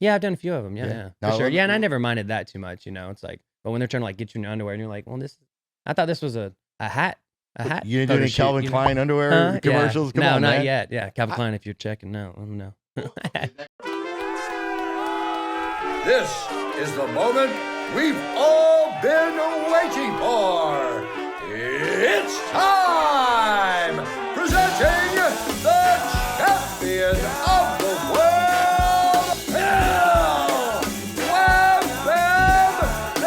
Yeah, I've done a few of them. Yeah. Now, For sure. Yeah, and I never minded that too much, It's like, but when they're trying to like get you in your underwear and you're like, well, I thought this was a hat. A hat. You didn't do any shoot, Calvin Klein underwear commercials? Yeah. Come on, not man. yet. Yeah, Calvin Klein, if you're checking, no, let me know. This is the moment we've all been waiting for. It's time! Presenting the champion of the world, WamBam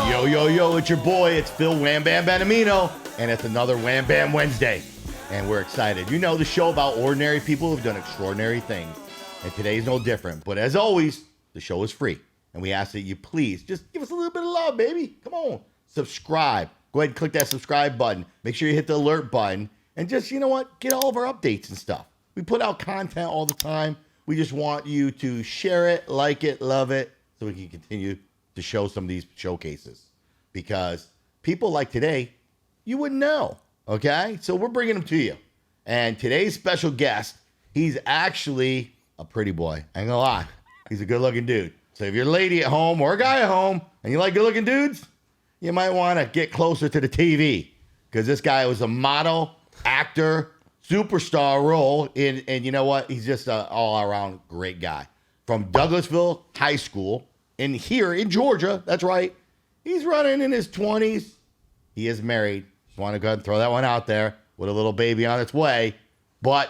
Benamino! Yo, it's your boy. It's Phil WamBam Benamino, and it's another WamBam Wednesday. And we're excited. You know, the show about ordinary people who've done extraordinary things. And today's no different. But as always, the show is free. And we ask that you please just give us a little bit of love, baby. Come on. Subscribe. Go ahead and click that subscribe button. Make sure you hit the alert button. And just, you know what? Get all of our updates and stuff. We put out content all the time. We just want you to share it, like it, love it, so we can continue to show some of these showcases. Because people like today, you wouldn't know. Okay? So we're bringing them to you. And today's special guest, he's actually a pretty boy. I ain't gonna lie. He's a good-looking dude. So if you're a lady at home or a guy at home and you like good-looking dudes, you might want to get closer to the TV because this guy was a model, actor, superstar role and you know what? He's just an all-around great guy. From Douglasville High School in here in Georgia. That's right. He's running in his 20s. He is married. Just want to go ahead and throw that one out there with a little baby on its way. But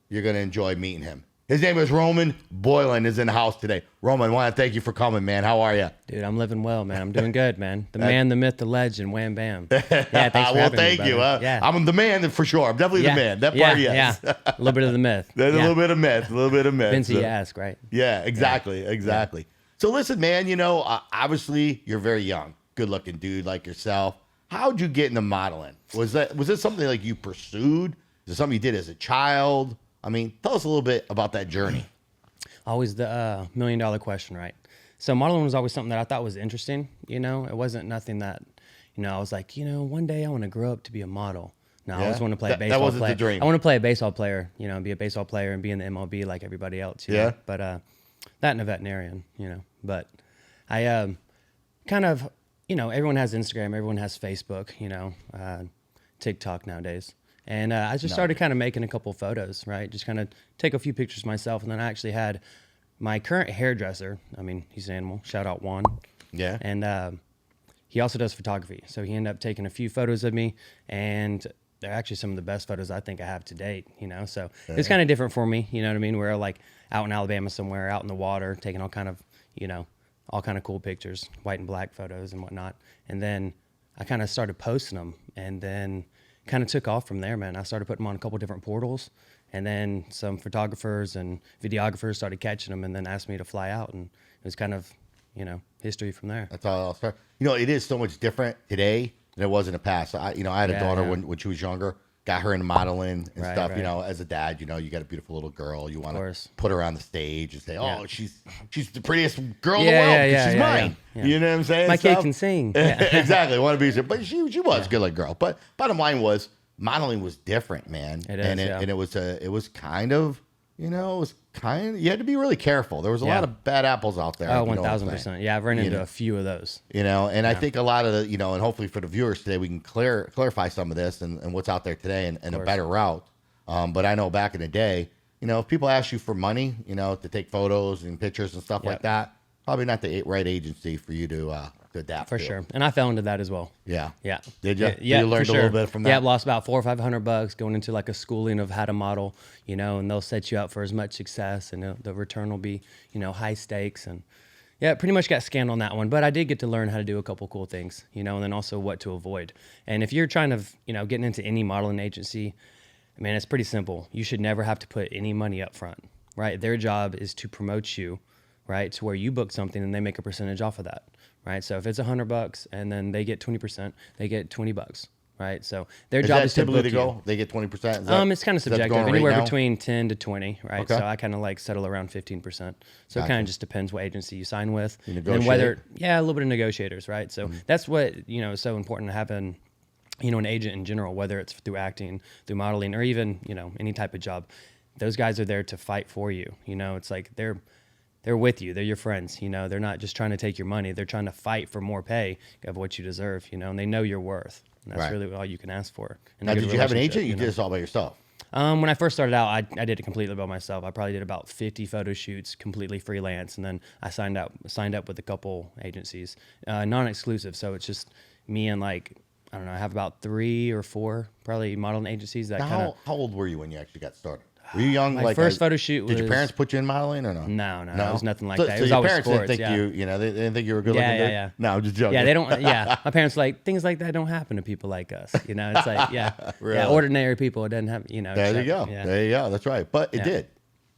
you're going to enjoy meeting him. His name is Roman Boylen, is in the house today. Roman, I want to thank you for coming, man. How are you? Dude, I'm living well, man. I'm doing good, man. The man, the myth, the legend, WamBam. Yeah, thanks for having thank me, you. yeah. I'm the man for sure. I'm definitely the man. That part, yes. Yeah, a little bit of the myth. There's a little bit of myth. Vince, ask, right? Yeah, exactly. Yeah. So listen, man, you know, obviously you're very young, good-looking dude like yourself. How'd you get into modeling? Was it something like you pursued? Is it something you did as a child? I mean, tell us a little bit about that journey. Always the $1 million question, right? So modeling was always something that I thought was interesting. It wasn't nothing that, I was like, one day I want to grow up to be a model. No, I always want to play a baseball player. That wasn't the dream. I want to play a baseball player, be a baseball player and be in the MLB like everybody else. Yeah. But that and a veterinarian, But I kind of, everyone has Instagram, everyone has Facebook, TikTok nowadays. And I just started kind of making a couple photos, right? Just kind of take a few pictures myself. And then I actually had my current hairdresser. I mean, he's an animal. Shout out Juan. Yeah. And he also does photography. So he ended up taking a few photos of me. And they're actually some of the best photos I think I have to date, So it's kind of different for me, you know what I mean? We're like out in Alabama somewhere, out in the water, taking all kind of, all kind of cool pictures, white and black photos and whatnot. And then I kind of started posting them. And then kind of took off from there, man. I started putting them on a couple different portals, and then some photographers and videographers started catching them and then asked me to fly out, and it was kind of, history from there. That's all I'll start. It is so much different today than it was in the past. I had a daughter when she was younger, got her into modeling and stuff. Right. As a dad, you got a beautiful little girl. You want to put her on the stage and say, "Oh, she's the prettiest girl in the world. She's mine." Yeah. You know what I'm saying? My kid can sing. Yeah. Exactly. Want to be, but she was a good like girl. But bottom line was modeling was different, man. It is, and it was kind of, you had to be really careful. There was a lot of bad apples out there. Oh, 1,000%. Yeah, I've run into a few of those. And I think a lot of the, and hopefully for the viewers today, we can clarify some of this and what's out there today and a better route. But I know back in the day, if people ask you for money, to take photos and pictures and stuff like that, probably not the right agency for you to adapt for sure. And I fell into that as well. Yeah. Yeah. Did you? Yeah. You learned a little bit from that? Yeah, lost about $400 or $500 going into like a schooling of how to model, and they'll set you up for as much success and the return will be, high stakes. And yeah, pretty much got scammed on that one. But I did get to learn how to do a couple cool things, and then also what to avoid. And if you're trying to, getting into any modeling agency, man, it's pretty simple. You should never have to put any money up front, right? Their job is to promote you, right? To where you book something and they make a percentage off of that, right? So if it's $100 and then they get 20%, they get $20, right? So their job is to book you. They get 20%? It's kind of subjective, anywhere between 10 to 20, right? Okay. So I kind of like settle around 15%. So it kind of just depends what agency you sign with. You and negotiate? a little bit of negotiators, right? So that's what, is so important to have an agent in general, whether it's through acting, through modeling, or even, any type of job. those guys are there to fight for you. You know, it's like they're with you. They're your friends. You know, they're not just trying to take your money. They're trying to fight for more pay of what you deserve, you know, and they know your worth. And that's really all you can ask for. And now, did you have an agent? You did this all by yourself? When I first started out, I did it completely by myself. I probably did about 50 photo shoots completely freelance. And then I signed up with a couple agencies, non-exclusive. So it's just me and like, I don't know, I have about 3 or 4 probably modeling agencies that How old were you when you actually got started? Were you young? My first photo shoot Did your parents put you in modeling or no? No, it was nothing like that. It So was your always parents sports, didn't think you know, they didn't think you were good looking? Yeah. No, I'm just joking. Yeah, they don't. Yeah, my parents were like, things like that don't happen to people like us. You know, it's like Really? yeah, ordinary people. It doesn't have. You know. There you go. Yeah. There you go. That's right. But it did.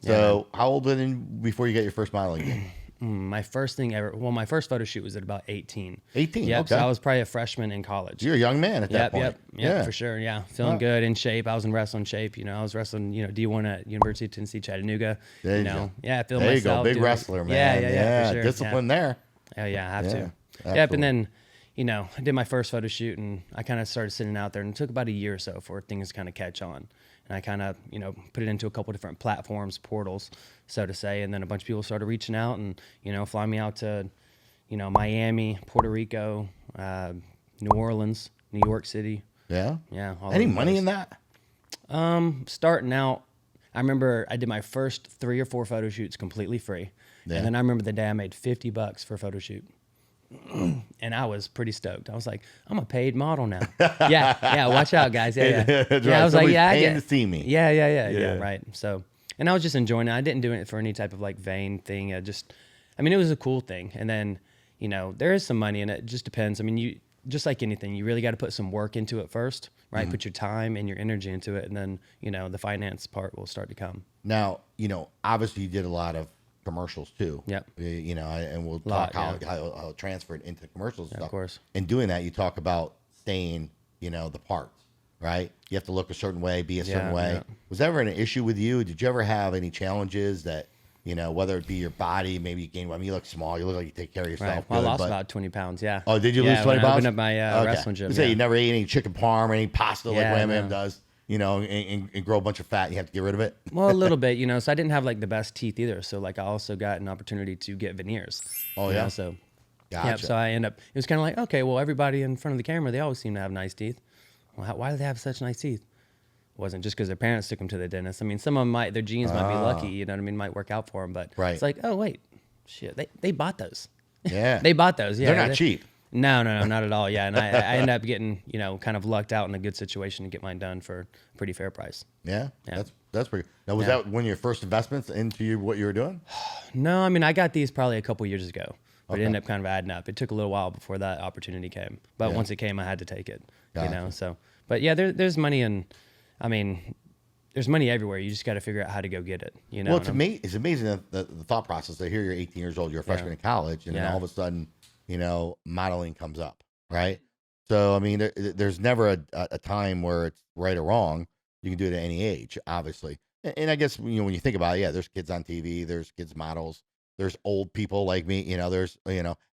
So how old were you before you got your first modeling gig? My first thing ever. Well, my first photo shoot was at about 18. 18. Yep. Okay. So I was probably a freshman in college. You're a young man at that point. Yep, for sure. Yeah, feeling good, in shape. I was in wrestling shape. You know, I was wrestling, D1 at University of Tennessee, Chattanooga. There you you know, go. yeah, I feeling There you myself. go. Big wrestler, man. Yeah, for sure. Discipline there. Oh yeah, I have to. absolutely. Yep, and then, I did my first photo shoot, and I kind of started sitting out there, and it took about a year or so for things to kind of catch on. And I kind of, put it into a couple different platforms, portals, so to say. And then a bunch of people started reaching out and, flying me out to, Miami, Puerto Rico, New Orleans, New York City. Yeah. Yeah. Any money in that? Starting out, I remember I did my first 3 or 4 photo shoots completely free. Yeah. And then I remember the day I made $50 for a photo shoot. And I was pretty stoked. I was like, I'm a paid model now. yeah. Watch out, guys. Yeah. That's right. I was like, Somebody's I paying get to see me. Yeah. Right. So, and I was just enjoying it. I didn't do it for any type of like vain thing. It was a cool thing. And then, there is some money in it. It just depends. I mean, you just like anything, you really got to put some work into it first, right? Mm-hmm. Put your time and your energy into it, and then the finance part will start to come. Now, obviously you did a lot of commercials too. Yep. And we'll talk how it transferred into commercials and stuff. Of course. And doing that, you talk about staying, the parts, right? You have to look a certain way, be a certain way. Yeah. Was that ever an issue with you? Did you ever have any challenges that, whether it be your body, maybe you gain, you look small, you look like you take care of yourself. Right. Well, I lost about 20 pounds, yeah. Oh, did you lose 20 when pounds? I opened up my wrestling gym. You never ate any chicken parm or any pasta like WamBam does. And grow a bunch of fat, and you have to get rid of it? Well, a little bit, so I didn't have like the best teeth either. So like I also got an opportunity to get veneers. Oh, yeah? So, gotcha. Yeah, so I it was kind of like, okay, well, everybody in front of the camera, they always seem to have nice teeth. Well, why do they have such nice teeth? It wasn't just because their parents took them to the dentist. I mean, some of them their genes might be lucky, you know what I mean, might work out for them. But it's like, oh, wait, shit, they bought those. Yeah. They bought those, yeah. They're not cheap. No, not at all. Yeah, and I ended up getting, kind of lucked out in a good situation to get mine done for a pretty fair price. Yeah. That's pretty. Now, was that one of your first investments into what you were doing? No, I mean, I got these probably a couple years ago, but it ended up kind of adding up. It took a little while before that opportunity came, but once it came, I had to take it. Gotcha. So, but yeah, there's money there's money everywhere. You just got to figure out how to go get it. Well, to me, it's amazing the thought process. I hear you're 18 years old, you're a freshman in college, and then all of a sudden, modeling comes up, right? So, I mean, there's never a time where it's right or wrong. You can do it at any age, obviously. And I guess, when you think about it, there's kids on TV, there's kids models, there's old people like me, there's,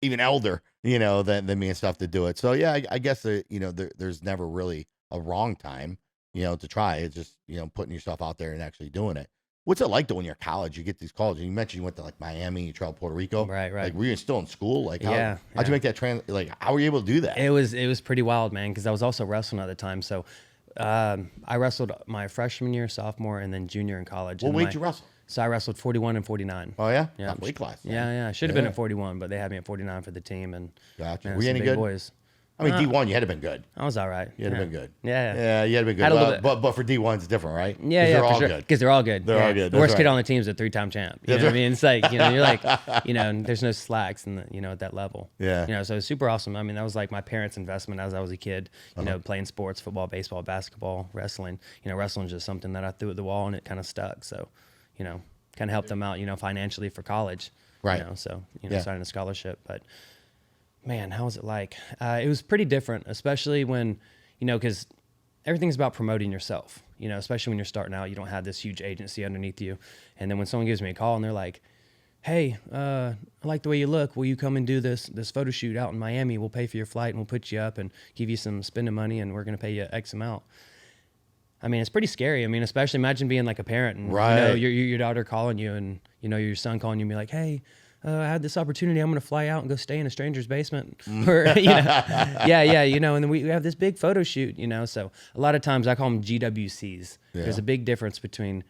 even elder, than me and stuff to do it. So, yeah, I guess, there's never really a wrong time, to try. It's just, putting yourself out there and actually doing it. What's it like though when you're in college? You get these calls. You mentioned you went to like Miami, you traveled Puerto Rico. Right. Like, were you still in school? Like, how'd you make that like, how were you able to do that? It was pretty wild, man, because I was also wrestling at the time. So I wrestled my freshman year, sophomore, and then junior in college. What weight did you wrestle? So I wrestled 41 and 49. Oh yeah, Yeah. weight class. Yeah. I should have been at 41, but they had me at 49 for the team. And gotcha. Man, were you any big good? Boys. I mean, D1, you had to been good. I was all right. You had to been good. Yeah, you had to been good. Had a little bit. But for D1, it's different, right? Yeah, they're all for sure. good. Because they're all good. They're all good. The worst That's kid right. on the team is a 3-time champ. You know what I mean? It's like, you're like, there's no slacks in the, at that level. Yeah. So it's super awesome. I mean, that was like my parents' investment as I was a kid, playing sports, football, baseball, basketball, wrestling. Wrestling's just something that I threw at the wall and it kind of stuck. So, kind of helped them out, financially for college. Right. Signing a scholarship. But man, how was it like? It was pretty different, especially when, because everything's about promoting yourself, especially when you're starting out. You don't have this huge agency underneath you. And then when someone gives me a call and they're like, hey, I like the way you look. Will you come and do this photo shoot out in Miami? We'll pay for your flight and we'll put you up and give you some spending money and we're going to pay you X amount. I mean, it's pretty scary. I mean, especially imagine being like a parent and Right. your daughter calling you and your son calling you and be like, hey, I had this opportunity. I'm going to fly out and go stay in a stranger's basement. Or, yeah. And then we have this big photo shoot, So a lot of times I call them GWCs. Yeah. There's a big difference between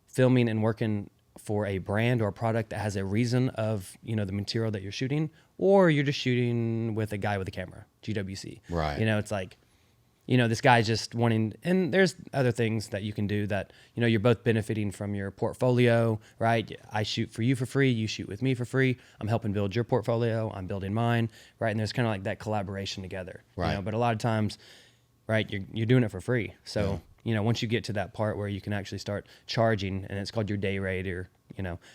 filming and working for a brand or a product that has a reason of, the material that you're shooting, or you're just shooting with a guy with a camera, GWC. Right. It's like, this guy's just wanting, and there's other things that you can do that, you're both benefiting from your portfolio, right? I shoot for you for free. You shoot with me for free. I'm helping build your portfolio. I'm building mine, right? And there's kind of like that collaboration together, Right. But a lot of times, right, you're doing it for free. So, once you get to that part where you can actually start charging, and it's called your day rate, or,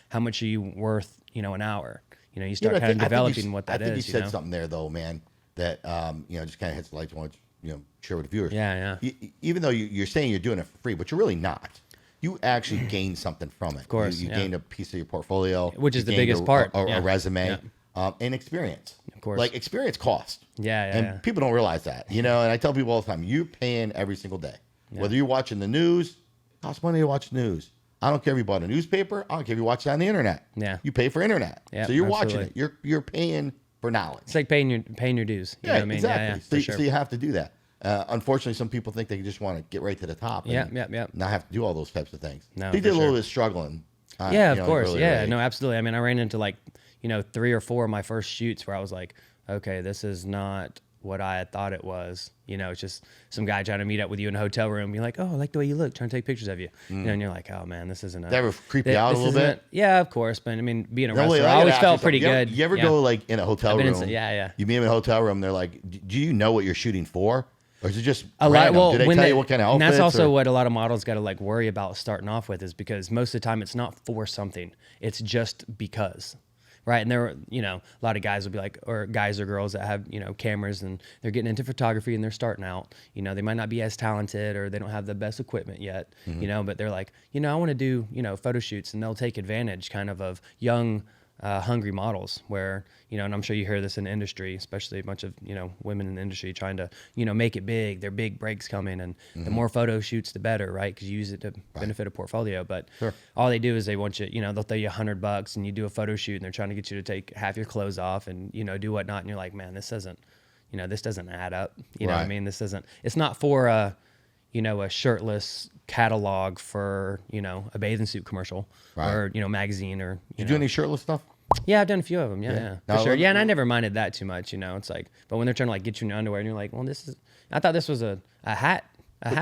how much are you worth, an hour? You start kind of developing what that is. I think you said something there, though, man, that, just kind of hits the lights. I want to share with the viewers. Yeah. Even though you're saying you're doing it for free, but you're really not. You actually gain something from it. Of course, You gain a piece of your portfolio. Which is you the gained biggest part. A resume. And experience. Of course. Like, experience costs. Yeah. People don't realize that, and I tell people all the time, you're paying every single day. Yeah. Whether you're watching the news, it costs money to watch news. I don't care if you bought a newspaper. I don't care if you watch it on the internet. Yeah. You pay for internet. Yeah, so you're absolutely. watching it. You're paying for knowledge. It's like paying your dues. You know what I mean? Exactly. Yeah, so you have to do that. Unfortunately, some people think they just want to get right to the top. And not have to do all those types of things. No, they did a little bit of struggling. Of course. Really. No, absolutely. I mean, I ran into 3 or 4 of my first shoots where I was like, okay, this is not what I had thought it was. It's just some guy trying to meet up with you in a hotel room. You're like, oh, I like the way you look, trying to take pictures of you. And you're like, oh man, this isn't. That ever creep you out a little bit? Yeah, of course. But I mean, being a wrestler, I always felt pretty good. You ever go in a hotel room? You meet them in a hotel room. They're like, do you know what you're shooting for? Or is it just random? Well, do they tell you what kind of outfits? And that's also what a lot of models got to worry about starting off with, is because most of the time it's not for something. It's just because. Right. And there were, a lot of guys will be like, or guys or girls that have, cameras, and they're getting into photography and they're starting out. They might not be as talented, or they don't have the best equipment yet, but they're like, I want to do, photo shoots, and they'll take advantage kind of young, hungry models where, and I'm sure you hear this in the industry, especially a bunch of, women in the industry trying to, make it big. Their big breaks coming, and the more photo shoots, the better, right? Because you use it to benefit a portfolio. But all they do is they want you, they'll throw you $100 and you do a photo shoot, and they're trying to get you to take half your clothes off and, do whatnot. And you're like, man, this doesn't add up. You know what I mean? It's not for a shirtless catalog for, a bathing suit commercial or, magazine or, you do any shirtless stuff? Yeah, I've done a few of them. Yeah. No, For sure. Yeah, and I never minded that too much, It's like, but when they're trying to get you in underwear, and you're like, well, I thought this was a hat.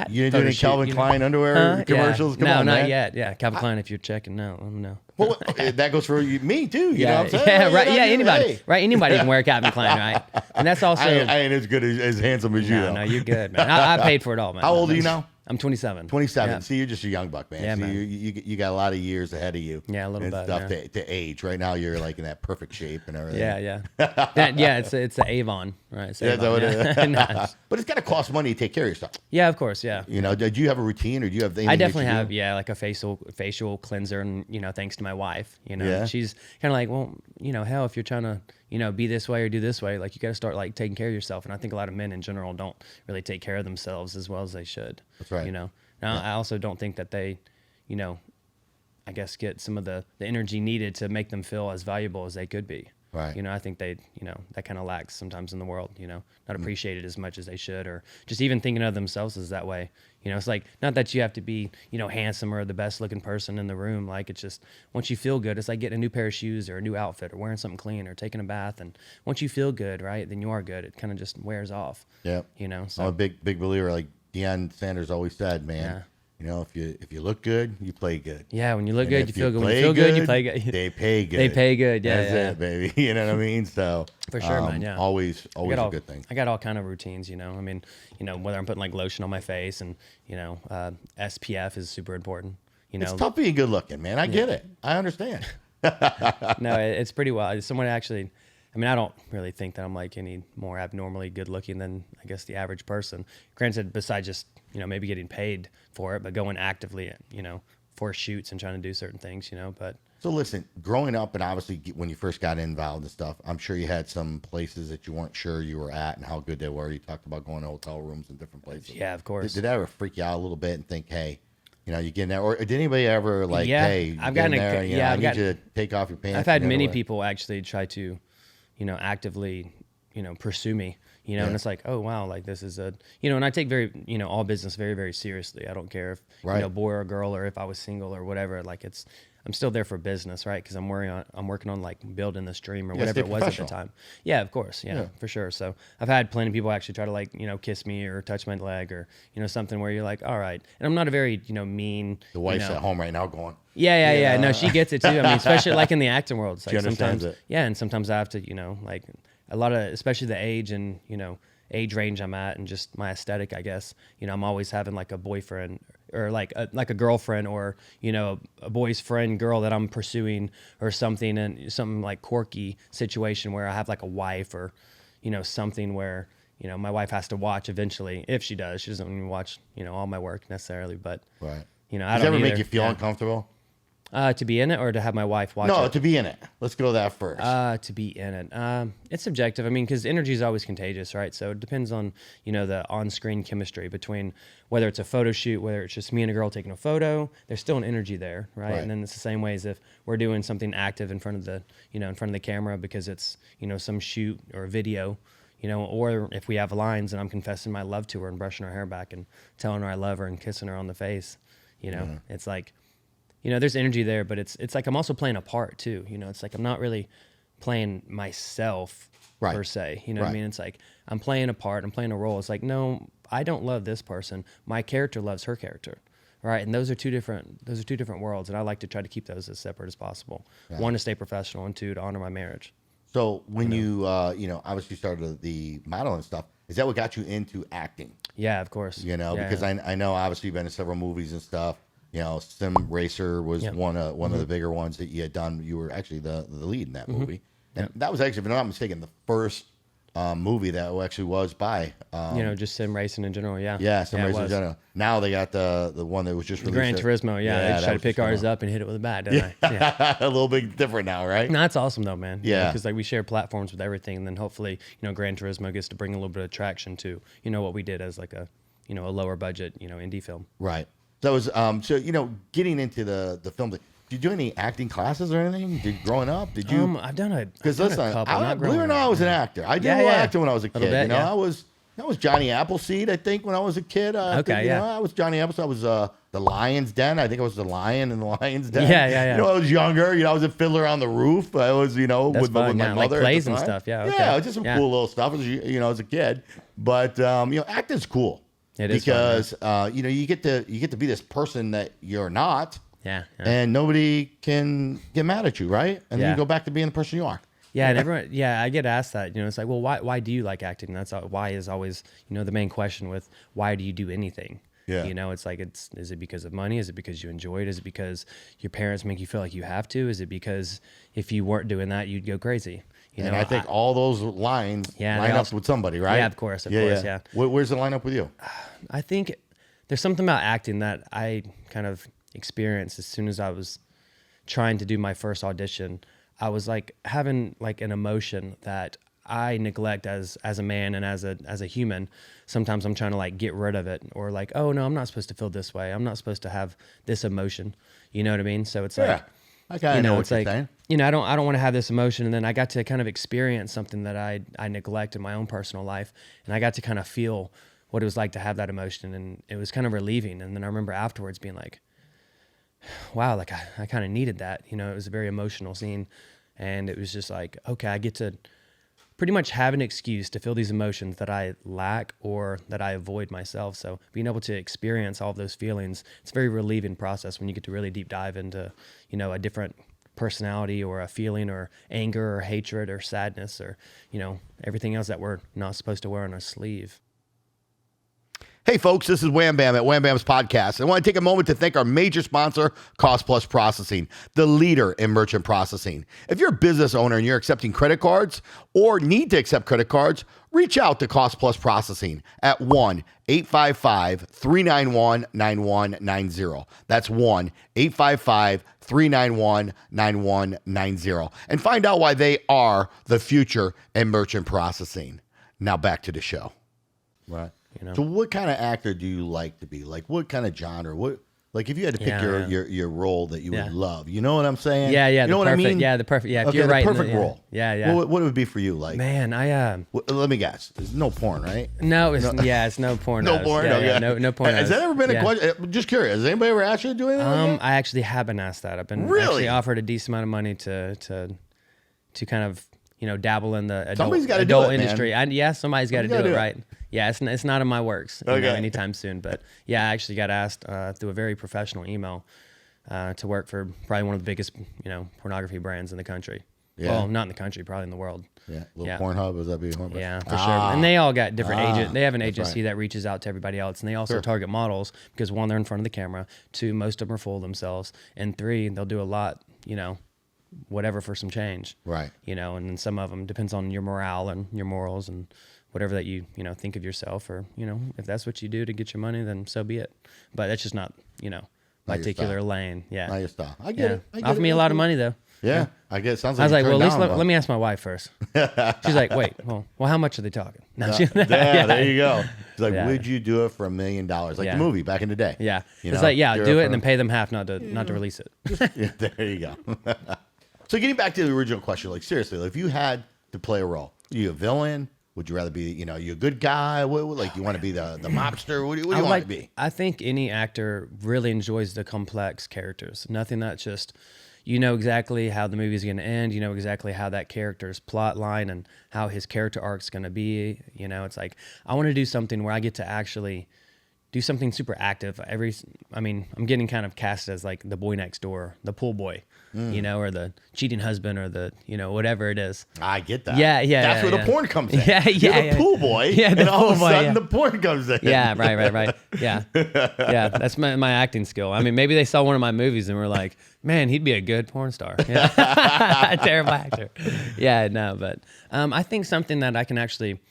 You didn't do any Calvin Klein underwear commercials? Yeah. Come on, not man. yet. Yeah, Calvin Klein, if you're checking, no. Well, that goes for me too. You know what I'm saying? Yeah, right. Yeah, anybody. Hey. Right, anybody can wear Calvin Klein, right? And that's also. I ain't as good as handsome as you. No, you're good, man. I paid for it all, man. How old are you now? I'm 27. 27. Yeah. See, you're just a young buck, man. Yeah, See, man. You got a lot of years ahead of you. Yeah, a little bit. Stuff to age. Right now, you're in that perfect shape and everything. Yeah. It's the Avon, right? It's Avon, what it is. Nice. But it's got to cost money to take care of yourself. Yeah, of course. Yeah. Do you have a routine, or do you have things? I definitely have. Yeah, like a facial cleanser, and thanks to my wife. She's kind of like, well, hell, if you're trying to, be this way or do this way, you got to start taking care of yourself. And I think a lot of men in general don't really take care of themselves as well as they should. That's right. Now, I also don't think that they, I guess get some of the energy needed to make them feel as valuable as they could be. Right. I think they, that kind of lacks sometimes in the world, not appreciated as much as they should, or just even thinking of themselves as that way. It's like, not that you have to be, handsome or the best looking person in the room. It's just, once you feel good, it's like getting a new pair of shoes or a new outfit or wearing something clean or taking a bath. And once you feel good, right, then you are good. It kind of just wears off. Yeah. So I'm a big believer, like Deion Sanders always said, man. Yeah. If you look good, you play good. Yeah, when you look good, you feel good. When you feel good, you play good. They pay good. They pay good. Yeah, That's it, baby. You know what I mean? So for sure, man. Yeah, always a good thing. I got all kind of routines. I mean, whether I'm putting lotion on my face, and SPF is super important. It's tough being good looking, man. I get it. I understand. No, it's pretty wild. Someone actually. I mean, I don't really think that I'm any more abnormally good looking than, I guess, the average person. Granted, besides just, maybe getting paid for it, but going actively, for shoots and trying to do certain things, but So listen, growing up and obviously when you first got involved and stuff, I'm sure you had some places that you weren't sure you were at and how good they were. You talked about going to hotel rooms and different places. Yeah, of course. Did that ever freak you out a little bit and think, hey, you know, you get in there, or did anybody ever like, Yeah, hey, I've get in gotten there, you know, I I've need you to take off your pants. I've had and many everywhere. people actually try to, you know, actively, you know, pursue me, you know, Yeah. and it's like, oh, wow, like this is a, you know, and I take you know, all business very, very seriously. I don't care if, Right. you know, boy or girl, or if I was single or whatever, like I'm still there for business, right? Because I'm working on like building this dream or Yeah, whatever stay it was at the professional. time. Yeah, of course. Yeah, for sure. So I've had plenty of people actually try to like, you know, kiss me or touch my leg or, you know, something where you're like, all right. And I'm not a very, you know, mean. The wife's you know, at home right now going, yeah. No, she gets it too. I mean, especially like in the acting world. It's like She understands sometimes, it. yeah, and sometimes I have to, you know, like a lot of, especially the age and, you know, age range I'm at and just my aesthetic, I guess. You know, I'm always having like a boyfriend or like a girlfriend or, you know, a boy's friend girl that I'm pursuing or something, and something like quirky situation where I have like a wife or, you know, something where, you know, my wife has to watch eventually. If she does, she doesn't even watch, you know, all my work necessarily, but right. you know, I Does it don't ever make either. you feel Yeah. uncomfortable? To be in it or to have my wife watch No, it? to be in it. Let's go to that first. To be in it. It's subjective. I mean, because energy is always contagious, right? So it depends on, you know, the on-screen chemistry between whether it's a photo shoot, whether it's just me and a girl taking a photo, there's still an energy there, right? Right. And then it's the same way as if we're doing something active in front of the, you know, in front of the camera because it's, you know, some shoot or video, you know, or if we have lines and I'm confessing my love to her and brushing her hair back and telling her I love her and kissing her on the face, you know, it's like, you know, there's energy there, but it's like I'm also playing a part too. You know, it's like I'm not really playing myself Right. per se. You know what I Right. mean? It's like I'm playing a part, I'm playing a role. It's like, no, I don't love this person. My character loves her character. Right. And those are two different worlds. And I like to try to keep those as separate as possible. One, to stay professional, and two, to honor my marriage. So when you know, obviously started the modeling stuff, is that what got you into acting? Yeah, of course. You know, Yeah. because I know obviously you've been in several movies and stuff. You know, Sim Racer was Yep. one of the bigger ones that you had done. You were actually the lead in that movie, and that was actually, if I'm not mistaken, the first movie that actually was by you know, just sim racing in general. Yeah. Sim it Racer in was. general. Now they got the one that was just released. Gran Turismo. Yeah. They that just tried to was pick just ours up and hit it with a bat, didn't I? Yeah. a little bit different now, right? No, that's awesome though, man. Yeah. Because like we share platforms with everything, and then hopefully, you know, Gran Turismo gets to bring a little bit of traction to, you know, what we did as like a, you know, a lower budget, you know, indie film. Right. That was so you know, getting into the film. Did you do any acting classes or anything? Growing up, did you? I've done a Because I've listen, done a couple. I, not believe it or growing not, I up. was an actor. I did Yeah, a little yeah. acting when I was a kid. Little bit, you know, yeah. I was Johnny Appleseed. I think when I was a kid. Okay, you yeah. know, I was Johnny Appleseed. I was the Lion's Den. I think I was the lion in the Lion's Den. Yeah. You know, I was younger. You know, I was a fiddler on the roof. I was, you know, That's with my fun, yeah, like mother. at the plays and time. stuff, yeah, okay. Yeah, just some Yeah. cool little stuff as you know, as a kid. But you know, acting's cool. It is fun, because you know, you get to be this person that you're not. Yeah. And nobody can get mad at you, right? And then Yeah. you go back to being the person you are. Yeah, and everyone, I get asked that. You know, it's like, well, why do you like acting? And that's why is always, you know, the main question with why do you do anything? Yeah. You know, it's like, is it because of money? Is it because you enjoy it? Is it because your parents make you feel like you have to? Is it because if you weren't doing that, you'd go crazy? You And know, I think all those lines Yeah, line they up also- with somebody, right? Yeah, of course, yeah. Where's the line up with you? I think there's something about acting that I kind of experienced as soon as I was trying to do my first audition. I was like having like an emotion that I neglect as a man and as a human. Sometimes I'm trying to like get rid of it, or like, oh no, I'm not supposed to feel this way. I'm not supposed to have this emotion. You know what I mean? So it's like, I kind you of know what it's you're like, saying. you know, I don't want to have this emotion. And then I got to kind of experience something that I neglect in my own personal life. And I got to kind of feel what it was like to have that emotion. And it was kind of relieving. And then I remember afterwards being like, wow, like I kind of needed that. You know, it was a very emotional scene. And it was just like, okay, I get to pretty much have an excuse to feel these emotions that I lack or that I avoid myself. So being able to experience all of those feelings, it's a very relieving process when you get to really deep dive into, you know, a different personality or a feeling or anger or hatred or sadness or, you know, everything else that we're not supposed to wear on our sleeve. Hey, folks, this is WamBam at WamBam's Podcast. I want to take a moment to thank our major sponsor, Cost Plus Processing, the leader in merchant processing. If you're a business owner and you're accepting credit cards or need to accept credit cards, reach out to Cost Plus Processing at 1-855-391-9190. That's 1-855-391-9190. And find out why they are the future in merchant processing. Now back to the show. Right. So what kind of actor do you like to be? Like what kind of genre? What like if you had to pick your role that you would love, you know what I'm saying? Yeah. You know what I mean? Yeah, the perfect. Yeah, if okay, you're right. The perfect role. Yeah. What would it be for you? Like, man, let me guess. There's no porn, right? No, it's no porn. No porn. Yeah, no porn. Has that ever been a question? Just curious. Has anybody ever asked you to do anything? Like that? I actually have been asked that. I've been actually offered a decent amount of money to kind of dabble in the adult industry. Somebody's got to do it, right? Yeah, it's not in my works anytime soon. But yeah, I actually got asked through a very professional email to work for probably one of the biggest pornography brands in the country. Yeah. Well, not in the country, probably in the world. Yeah, Pornhub, was that be Pornhub? Yeah, for sure. And they all got different agents. They have an agency that reaches out to everybody else, and they also target models because one, they're in front of the camera. Two, most of them are full of themselves, and three, they'll do a lot. Whatever for some change. Right. And then some of them depends on your morale and your morals and whatever that you think of yourself, or if that's what you do to get your money, then so be it. But that's just not my particular lane. Yeah. Not your style. I get it. Offer me a lot of money though. Yeah. I guess it sounds like I was like, well, at least let me ask my wife first. She's like, wait, well, how much are they talking? No, there you go. She's like, would you do it for $1 million? Like the movie back in the day. Yeah. It's like, do it and then pay them half not to release it. There you go. So getting back to the original question, like seriously, if you had to play a role, are you a villain? Would you rather be, you a good guy? What you want to be the mobster? What do you want to be? I think any actor really enjoys the complex characters. Nothing that's just, exactly how the movie's going to end. You know exactly how that character's plot line and how his character arc's going to be. It's like, I want to do something where I get to actually do something super active. I'm getting kind of cast as like the boy next door, the pool boy, or the cheating husband, or the, whatever it is. I get that. Yeah. That's where the porn comes in. Yeah. You're the pool boy. Yeah. And all of a sudden the porn comes in. Yeah. Right. Yeah. Yeah. That's my acting skill. Maybe they saw one of my movies and were like, man, he'd be a good porn star. Yeah. Terrible actor. Yeah. No, but I think something that I can actually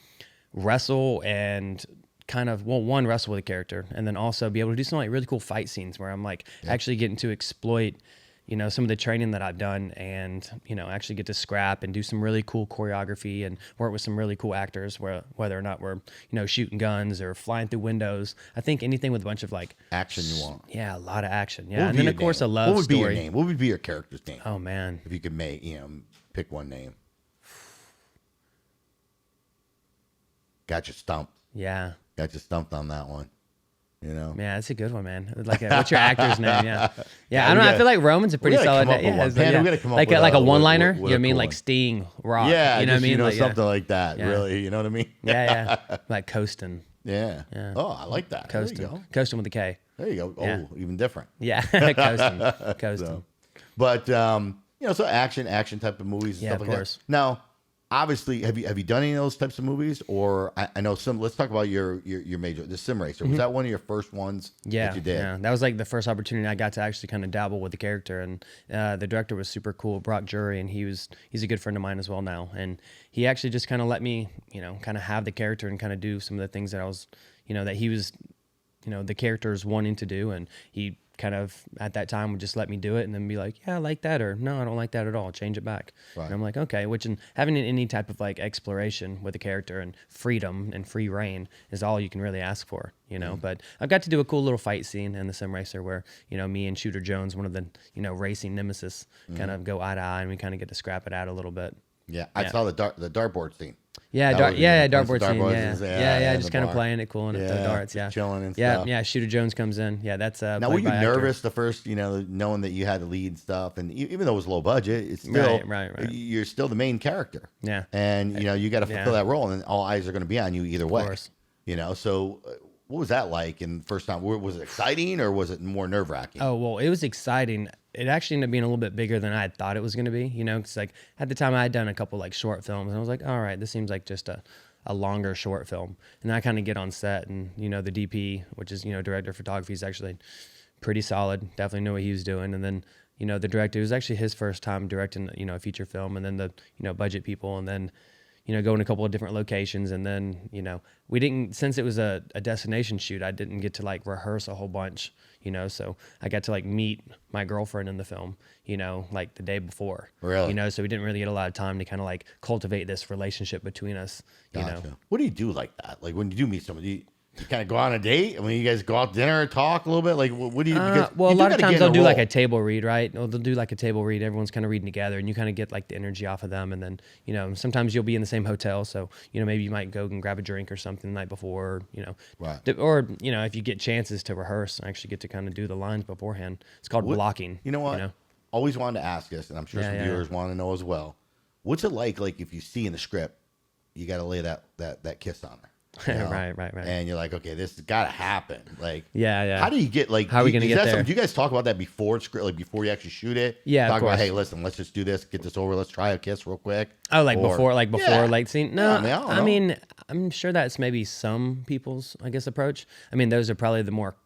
wrestle and kind of wrestle with a character, and then also be able to do some like really cool fight scenes where I'm like actually getting to exploit some of the training that I've done, and actually get to scrap and do some really cool choreography and work with some really cool actors, whether or not we're shooting guns or flying through windows. I think anything with a bunch of like action you want. Yeah, a lot of action. Yeah, and then of course a love story. What would be your name? What would be your character's name? Oh man, if you could pick one name. Got you stumped. Yeah. Got you stumped on that one. Yeah, that's a good one, man. What's your actor's name? Yeah. I don't know. I feel like Roman's a pretty solid name. Yeah, we gotta come up with like a one-liner. With You know what I mean? Like Sting, Rock. Yeah, you know what I mean? Like, something like that. Yeah. Really, you know what I mean? Yeah. Like coasting. Yeah. Oh, I like that. Coasting. There you go. Coasting with a K. There you go. Oh, even different. Yeah. Coasting. So, but so action type of movies and stuff like that. Now, obviously, have you done any of those types of movies? Or I know some. Let's talk about your major, the Sim Racer. Was that one of your first ones that you did? Yeah, that was like the first opportunity I got to actually kind of dabble with the character, and the director was super cool, Brock Jury, and he's a good friend of mine as well now, and he actually just kind of let me kind of have the character and kind of do some of the things that I was that he was the character's wanting to do, and he kind of at that time would just let me do it and then be like, yeah, I like that, or no, I don't like that at all, change it back. Right. And I'm like, okay, which in having any type of like exploration with a character and freedom and free reign is all you can really ask for, But I've got to do a cool little fight scene in the Sim Racer where me and Shooter Jones, one of the racing nemesis, kind of go eye to eye, and we kind of get to scrap it out a little bit. Yeah, I saw the dartboard scene. Yeah, dartboard scene. Yeah, just kind of playing it cool and the darts. Yeah, chilling and stuff. Yeah. Shooter Jones comes in. Yeah, that's now. Were you nervous the first, knowing that you had to lead stuff, and even though it was low budget, it's still right. You're still the main character. Yeah, and you got to fulfill that role, and all eyes are going to be on you either way. Of course. So. What was that like in the first time? Was it exciting or was it more nerve-wracking? Oh, well, it was exciting. It actually ended up being a little bit bigger than I had thought it was going to be, because like at the time I had done a couple like short films and I was like, all right, this seems like just a a longer short film. And I kind of get on set, and the DP, which is director of photography, is actually pretty solid. Definitely knew what he was doing. And then the director, it was actually his first time directing a feature film, and then the budget people, and then going a couple of different locations. And then we didn't, since it was a destination shoot, I didn't get to like rehearse a whole bunch, so I got to like meet my girlfriend in the film, like the day before. Really? So we didn't really get a lot of time to kind of like cultivate this relationship between us. Gotcha. What do you do like that? Like when you do meet somebody, you kind of go on a date? I mean, you guys go out to dinner, talk a little bit? Like, what do you do? Well, a lot of times they'll do like a table read, right? Or they'll do like a table read. Everyone's kind of reading together, and you kind of get like the energy off of them. And then, sometimes you'll be in the same hotel. So, maybe you might go and grab a drink or something the night before, Right. Or, if you get chances to rehearse, I actually get to kind of do the lines beforehand. It's called blocking. You know what? Always wanted to ask this, and I'm sure some viewers want to know as well. What's it like if you see in the script, you got to lay that kiss on her? Right. And you're like, okay, this has got to happen. Like, yeah. How do you get how are we gonna get there? Do you guys talk about that before script, like before you actually shoot it? Yeah, talk of course. about, hey, listen, let's just do this, get this over, let's try a kiss real quick. Oh, before like scene? No, Yeah, I mean, I'm sure that's maybe some people's, I guess, approach. I mean, those are probably the more,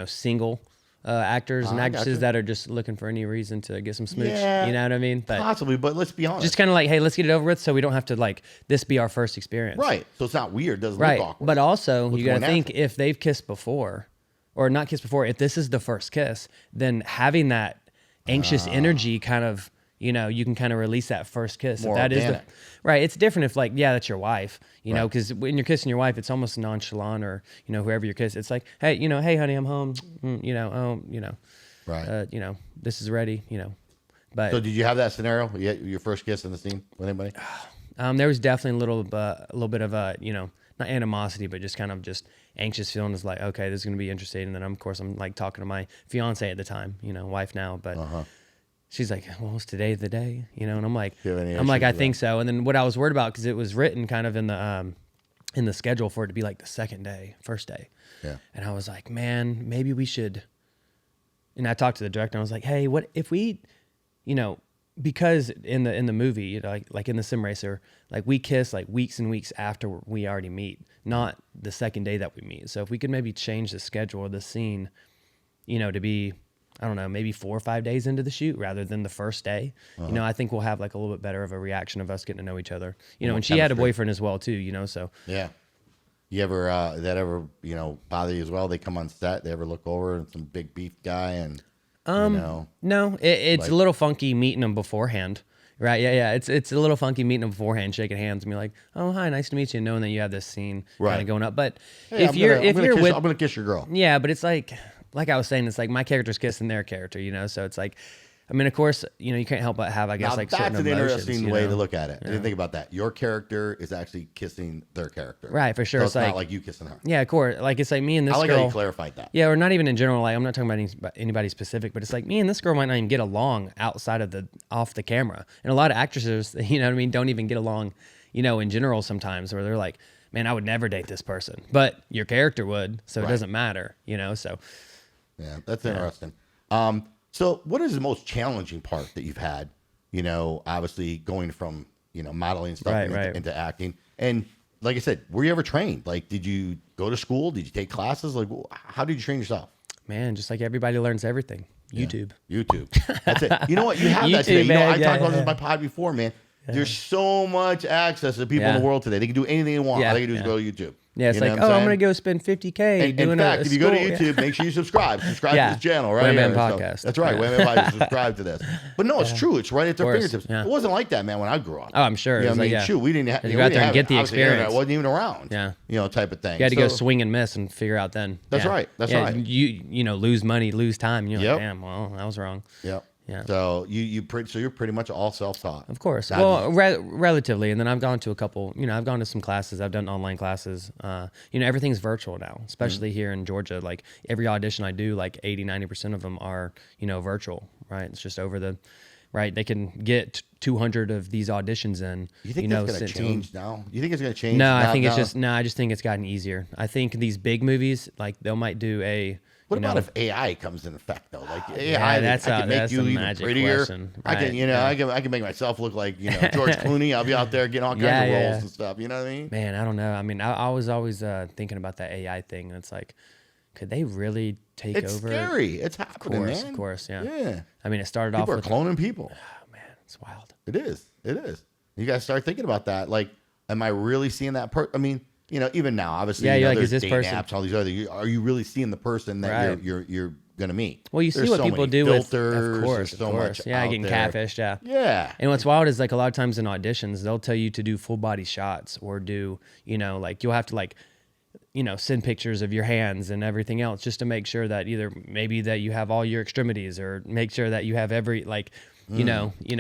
single actors and actresses that are just looking for any reason to get some smooch. Yeah, you know what I mean? But possibly, but let's be honest. just kind of like, hey, let's get it over with, so we don't have to like this be our first experience. Right. So it's not weird. Doesn't Right. look awkward. But also, you got to think, natural. if they've kissed before, or not kissed before, if this is the first kiss, then having that anxious energy kind of, you can kind of release that first kiss. More if that organic. is right. It's different if like, that's your wife, because when you're kissing your wife, it's almost nonchalant, or, whoever you're kissing, it's like, hey, hey, honey, I'm home. Right. This is ready, But So did you have that scenario? Your first kiss in the scene with anybody? there was definitely a little bit of a, not animosity, but just kind of just anxious feeling. Is like, okay, this is going to be interesting. And then of course I'm like talking to my fiance at the time, wife now, but she's like, well, is today the day? And I'm like, I think so. And then what I was worried about, cause it was written kind of in the schedule for it to be like the first day. Yeah. And I was like, man, maybe we should. And I talked to the director, and I was like, hey, what if we, because in the movie, like in the sim racer, like we kiss like weeks and weeks after we already meet, not the second day that we meet. So if we could maybe change the schedule of the scene, to be, I don't know, maybe 4 or 5 days into the shoot rather than the first day, I think we'll have like a little bit better of a reaction of us getting to know each other, and she had a boyfriend as well too, so. Yeah. You ever, that ever, bother you as well? They come on set, they ever look over and some big beef guy and, No, it's a little funky meeting them beforehand. Right. Yeah. It's a little funky meeting them beforehand, shaking hands and be like, oh, hi, nice to meet you. Knowing that you have this scene kind of going up. But hey, I'm going to kiss your girl. Yeah. But it's like I was saying, it's like my character's kissing their character, So it's like, I mean, of course, you can't help but have, I guess, now, like that's certain an emotions, interesting way to look at it. I didn't think about that. Your character is actually kissing their character. Right, for sure. So it's not like, like you kissing her. Yeah, of course. Like, it's like me and this girl. I like how you clarified that. Yeah, or not even in general. Like, I'm not talking about anybody specific, but it's like me and this girl might not even get along outside of off the camera. And a lot of actresses, don't even get along, in general sometimes, where they're like, man, I would never date this person. But your character would, so it doesn't matter, so. Yeah, that's interesting. So what is the most challenging part that you've had, obviously going from, modeling stuff into acting? And like I said, were you ever trained? Like, did you go to school? Did you take classes? Like, how did you train yourself? Man, just like everybody learns everything. YouTube. That's it. You know what? You have that today. Man, I talked about this in my pod before, man. There's so much access to people in the world today. They can do anything they want. All they can do is go to YouTube. Yeah, it's like, I'm going to go spend $50K doing in fact, if you go to YouTube, make sure you subscribe. Subscribe to this channel, right? WamBam Podcast. That's right. WamBam Podcast. Subscribe to this. But no, it's true. It's right at their fingertips. Yeah. It wasn't like that, man, when I grew up. Oh, I'm sure. I mean, shoot, we didn't have. You got there and get the experience. It wasn't even around. Yeah. Type of thing. You had to go swing and miss and figure out then. That's right. That's right. You lose money, lose time. And you're like, damn, well, I was wrong. Yep. Yeah. So you're pretty much all self-taught. Of course. Well, relatively. And then I've gone to a couple, I've gone to some classes. I've done online classes. Everything's virtual now, especially here in Georgia. Like every audition I do, like 80-90% of them are, virtual, right? It's just over the, right? They can get 200 of these auditions in. You think that's going to change now? You think it's going to change? No, I think it's just, I just think it's gotten easier. I think these big movies, like they might do a, What you know, about if AI comes in effect though? Like AI, yeah, I can make you a even magic prettier. question. I can, Right, you know, yeah. I can make myself look like, you know, George Clooney. I'll be out there getting all kinds Yeah, of yeah, roles yeah. and stuff. You know what I mean? Man, I don't know. I mean, I was always thinking about that AI thing. And it's like, could they really take It's over? scary. It's happening, man. Of course, yeah. Yeah. I mean, it started People off are with, cloning people. oh man, it's wild. It is. It is. You guys start thinking about that. Like, am I really seeing that person? I mean, you know, even now, obviously, Yeah, you know, you're like, there's is this dating person- apps, all these other. Are you really seeing the person that Right. you're gonna meet? Well, you see There's what so people many do with, filters, of course, there's so of course. much Yeah, out getting there. catfished, yeah. Yeah. And what's wild is like a lot of times in auditions, they'll tell you to do full body shots or do, you know, like you'll have to like, you know, send pictures of your hands and everything else just to make sure that either maybe that you have all your extremities or make sure that you have every like, you know, That's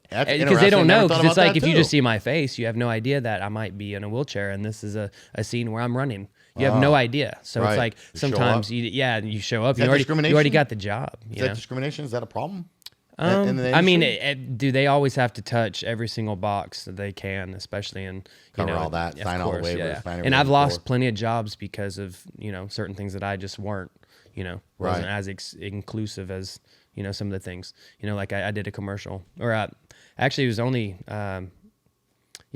because they interesting. don't Never know. thought Because it's about like that if you too. just see my face, you have no idea that I might be in a wheelchair and this is a scene where I'm running. You have no idea. So Right. it's like You show sometimes up. you show up. that You already discrimination? got the job. Is You that know? discrimination? Is that a problem? In the I mean, industry? do they always have to touch every single box that they can, especially in Cover all that, of sign all the course, waivers, sign And I've everything lost before. plenty of jobs because of certain things that I just weren't, wasn't Right. as inclusive as some of the things. Like I did a commercial, or actually it was only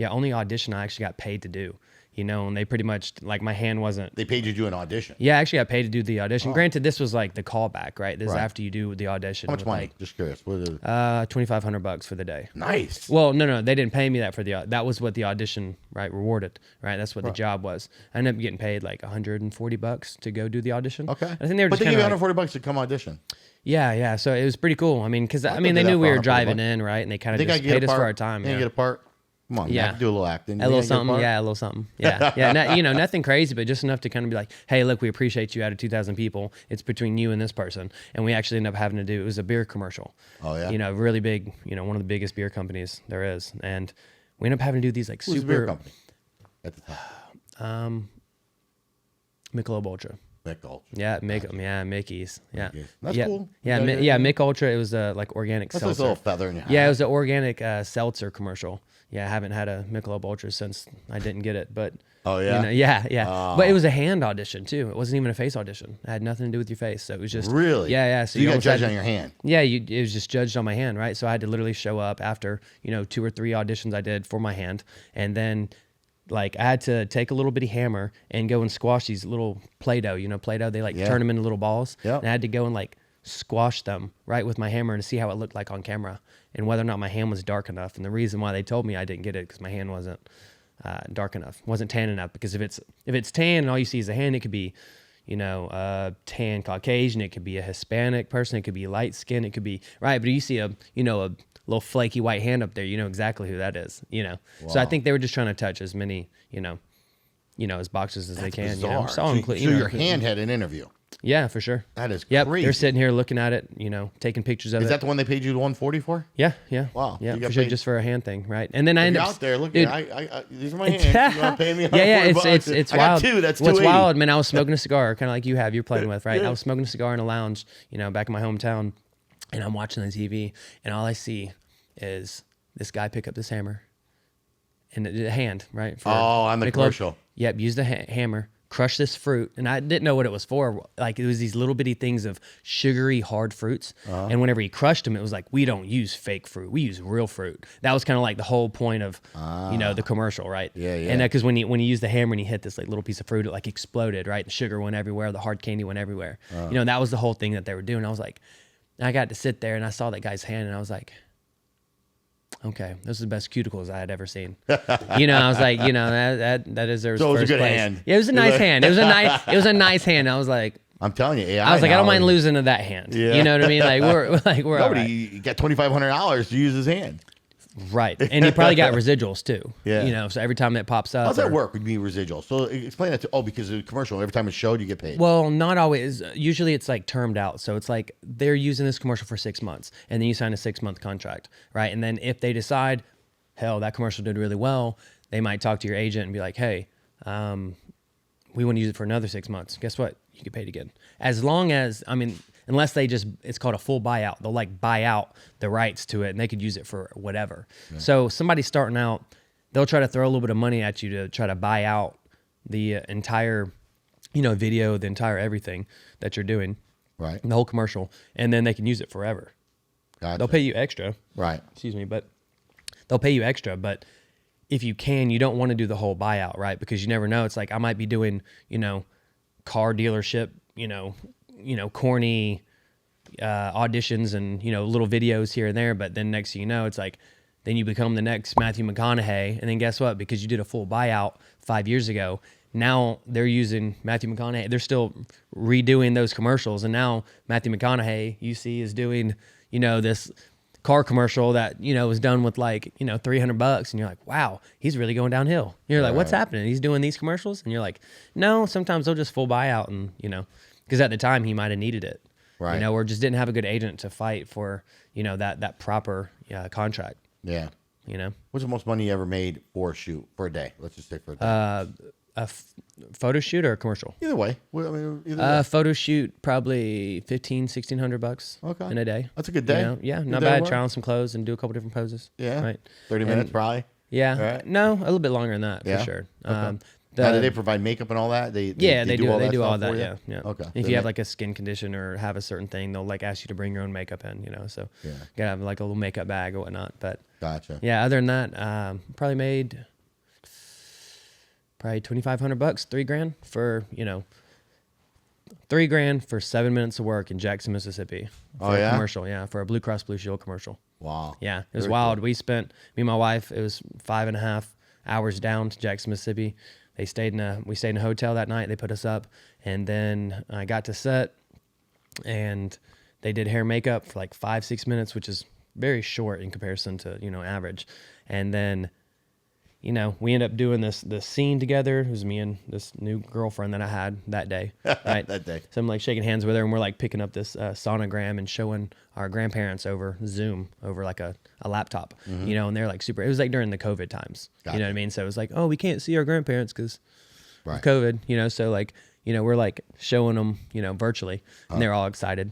only audition I actually got paid to do. And they pretty much like my hand wasn't. They paid you to do an audition. Yeah, I actually got paid to do the audition. Granted, this was like the callback, right? This is Right. after you do the audition. How much with, money? like, Just curious. What is it? $2,500 for the day. Nice. Well, no, they didn't pay me that for that was what the audition, right, rewarded, right? That's what the job was. I ended up getting paid like $140 to go do the audition. Okay. I think they were but just they give you kind of $140 to come audition. yeah. So it was pretty cool. I mean, because could they do that knew we for were $140. driving in, right? And they kind of Think I just can get paid a us part? for our time. Can you Yeah. get a part? Come on, Yeah. yeah. Do a little acting. A You little think I can get something, part? yeah, a little something, yeah. Nothing crazy, but just enough to kind of be like, hey, look, we appreciate you out of 2,000 people. It's between you and this person, and we actually ended up having to do. It was a beer commercial. Oh, yeah? Really big. One of the biggest beer companies there is, and we ended up having to do these like Who's the super beer company at the time? Michelob Ultra. McDulge. Yeah, Mickey's. Yeah, Mickey's. That's yeah. cool. Yeah, Yeah. Mick Ultra. It was like organic That's seltzer. a little feather in your hat. Yeah, it was an organic seltzer commercial. Yeah, I haven't had a Michelob Ultra since I didn't get it, but Oh, yeah? yeah. But it was a hand audition too. It wasn't even a face audition. It had nothing to do with your face. So it was just Really? Yeah. So you got almost judged had on to- your hand. Yeah, it was just judged on my hand, right? So I had to literally show up after 2 or 3 auditions I did for my hand, and then like I had to take a little bitty hammer and go and squash these little Play-Doh. Play-Doh, they like Yeah. turn them into little balls. Yep. And I had to go and like squash them right with my hammer and see how it looked like on camera and whether or not my hand was dark enough. And the reason why they told me I didn't get it because my hand wasn't dark enough, wasn't tan enough. Because if it's tan and all you see is the hand, it could be tan Caucasian, it could be a Hispanic person, it could be light skin, it could be right. But you see a little flaky white hand up there, you know exactly who that is. So I think they were just trying to touch as many as boxes as they can. Bizarre. So So, include, your hand had an interview. yeah, for sure. That is Yep, crazy. they're sitting here looking at it, taking pictures of Is it. that the one they paid you the $140 for? Yeah. Wow. Yeah, You got for sure, paid- just for a hand thing, right? And then I If end you're up out there, look, dude, I these are my hands. You want to pay me yeah, $140? it's I got wild. two. That's What's $280. wild, man? I was smoking a cigar, kind of like you're playing with, right? Yeah. I was smoking a cigar in a lounge, back in my hometown, and I'm watching the TV, and all I see is this guy pick up this hammer and a hand, right? For Oh, on the Michelob. commercial. Yep, use the hammer, crush this fruit, and I didn't know what it was for. Like it was these little bitty things of sugary hard fruits, and whenever he crushed them, it was like we don't use fake fruit, we use real fruit. That was kind of like the whole point of the commercial, right? Yeah. And because when he used the hammer and he hit this like little piece of fruit, it like exploded, right? The sugar went everywhere, the hard candy went everywhere. That was the whole thing that they were doing. I was like, I got to sit there and I saw that guy's hand, and I was like, okay, this is the best cuticles I had ever seen. I was like, that deserves So it was a first good place. hand. Yeah, it was a nice hand. It was a nice hand. I was like, I'm telling you, AI. I don't now mind is- losing to that hand. Yeah. You know what I mean? Like we're all right. Nobody got $2,500 to use his hand. Right. And he probably got residuals too. Yeah. So every time it pops up. How's that work with me residual? So explain that to. Because of the commercial, every time it's showed, you get paid. Well, not always. Usually it's like termed out. So it's like they're using this commercial for 6 months and then you sign a 6-month contract, right? And then if they decide, hell, that commercial did really well, they might talk to your agent and be like, hey, we want to use it for another 6 months. Guess what? You get paid again. As long as, unless they it's called a full buyout. They'll like buy out the rights to it and they could use it for whatever. Yeah. So somebody starting out, they'll try to throw a little bit of money at you to try to buy out the entire, video, the entire everything that you're doing. Right. the whole commercial, and then they can use it forever. Gotcha. They'll pay you extra. Right. Excuse me, but they'll pay you extra. But if you can, you don't want to do the whole buyout, right? Because you never know. It's like I might be doing, car dealership, corny auditions and little videos here and there. But then next thing you know, it's like then you become the next Matthew McConaughey, and then guess what? Because you did a full buyout 5 years ago. Now they're using Matthew McConaughey. They're still redoing those commercials, and now Matthew McConaughey, you see, is doing this car commercial that was done with like $300, and you're like, wow, he's really going downhill. You're like, what's happening? He's doing these commercials, and you're like, no. Sometimes they'll just full buyout, and because at the time he might have needed it, right? Or just didn't have a good agent to fight for that proper contract. Yeah. What's the most money you ever made for a shoot for a day? Let's just say for a day. Photo shoot or a commercial? Either way. Either way. Photo shoot, probably $1,500-$1,600 in a day. That's a good day. Yeah, not bad. Try on some clothes and do a couple different poses. Yeah. Right. 30 minutes probably. Yeah. Right. No, a little bit longer than that for sure. Okay. Now, do they provide makeup and all that? They do all that. Yeah. Okay. If you have like a skin condition or have a certain thing, they'll like ask you to bring your own makeup in. So you gotta have like a little makeup bag or whatnot. But gotcha. Yeah. Other than that, probably made $2,500, $3,000 for $3,000 for 7 minutes of work in Jackson, Mississippi. For a commercial, for a Blue Cross Blue Shield commercial. Wow. Yeah, it was wild. Cool. Me and my wife, it was 5.5 hours down to Jackson, Mississippi. We stayed in a hotel that night. They put us up, and then I got to set, and they did hair and makeup for like 5-6 minutes, which is very short in comparison to average. And then we ended up doing this scene together. It was me and this new girlfriend that I had that day. Right? That day. So I'm like shaking hands with her, and we're like picking up this sonogram and showing our grandparents over Zoom, over like a laptop, and they're like super. It was like during the COVID times. Gotcha. You know what I mean? So it was like, oh, we can't see our grandparents because of COVID, so like, we're like showing them, virtually, and they're all excited.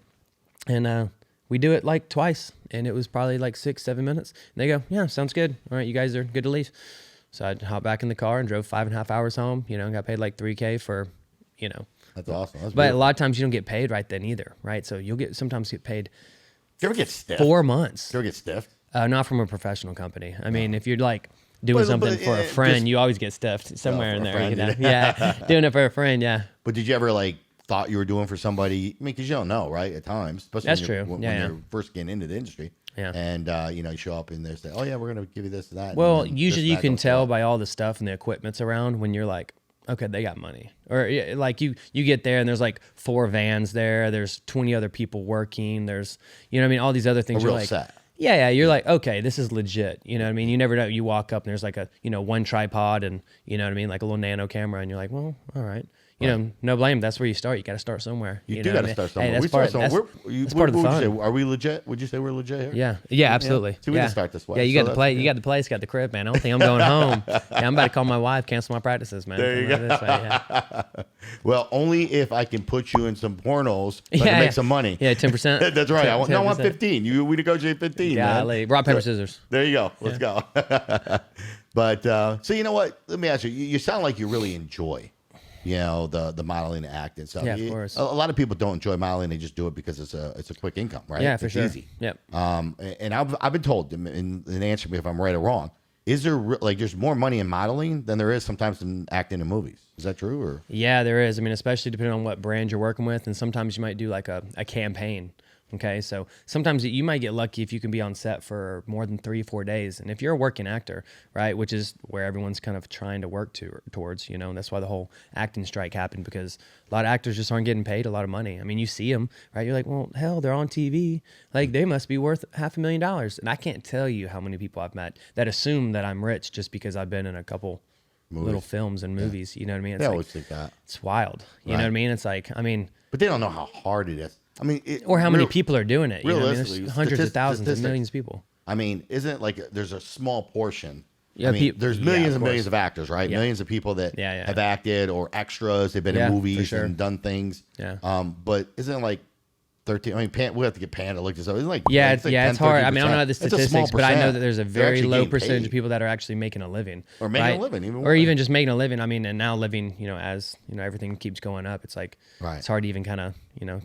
And we do it like twice, and it was probably like 6-7 minutes. And they go, yeah, sounds good. All right, you guys are good to leave. So I hopped back in the car and drove 5.5 hours home, got paid like $3,000 for, That's awesome. That's but a lot of times you don't get paid right then either, right? So you'll sometimes get paid. Do you ever get stiff? 4 months. Do you ever get stiff? Not from a professional company. I mean, if you're like doing something for a friend, you always get stiffed somewhere in there. Friend, Yeah, doing it for a friend, yeah. But did you ever like thought you were doing for somebody? I mean, because you don't know, right? At times, especially That's when true. when you're first getting into the industry. Yeah. And you show up and they say, "Oh yeah, we're gonna give you this and that." Well, and usually you can tell by all the stuff and the equipment's around when you're like, okay, they got money. Or like you get there and there's like 4 vans there. There's 20 other people working. There's, all these other things. A real you're like, set. Yeah. You're like, okay, this is legit. You know what I mean? You never know. You walk up and there's like a, one tripod and like a little nano camera and you're like, well, all right. No blame. That's where you start. You got to start somewhere. You do got to start somewhere. Hey, that's part of the fun. Are we legit? Would you say we're legit here? Yeah, absolutely. Yeah. So we can start this way. Yeah, you got the place. You got the place. Got the crib, man. I don't think I'm going home. I'm about to call my wife. Cancel my practices, man. There you go. This way, Well, only if I can put you in some pornos so I can make some money. Yeah, 10%. That's right. I want 15. We negotiate 15. Golly. Man. Rock, paper, scissors. There you go. Let's go. But so you know what? Let me ask you. You sound like you really enjoy. The modeling and acting stuff. Yeah, of course. A lot of people don't enjoy modeling; they just do it because it's a quick income, right? Yeah, for it's sure. Easy. Yep. And I've been told, and answer me if I'm right or wrong. Is there there's more money in modeling than there is sometimes in acting in movies? Is that true? Or yeah, there is. I mean, especially depending on what brand you're working with, and sometimes you might do like a campaign. Okay, so sometimes you might get lucky if you can be on set for more than 3-4 days. And if you're a working actor, right, which is where everyone's kind of trying to work towards, and that's why the whole acting strike happened, because a lot of actors just aren't getting paid a lot of money. I mean, you see them, right? You're like, well, hell, they're on TV. Like, they must be worth $500,000. And I can't tell you how many people I've met that assume that I'm rich just because I've been in a couple little films and movies. You know what I mean? It's I always think that. It's wild. You know what I mean? It's like, but they don't know how hard it is. I mean, or how many people are doing it. Realistically, there's hundreds of thousands and millions of people. I mean, isn't it like there's a small portion? Yeah, I mean, there's millions and millions of actors, right? Yeah. Millions of people that have acted or extras. They've been in movies and done things. Yeah. But isn't it like 13. I mean, we have to get Panda looked this up. It's like yeah, it's like it's hard. I mean, I don't know the It's a small statistics, but I know that there's a They're very actually low getting percentage paid. of people that are actually making a living, Or making a right? living, even or more. even just making a living. I mean, and now living, as everything keeps going up, it's like Right. it's hard to even kind of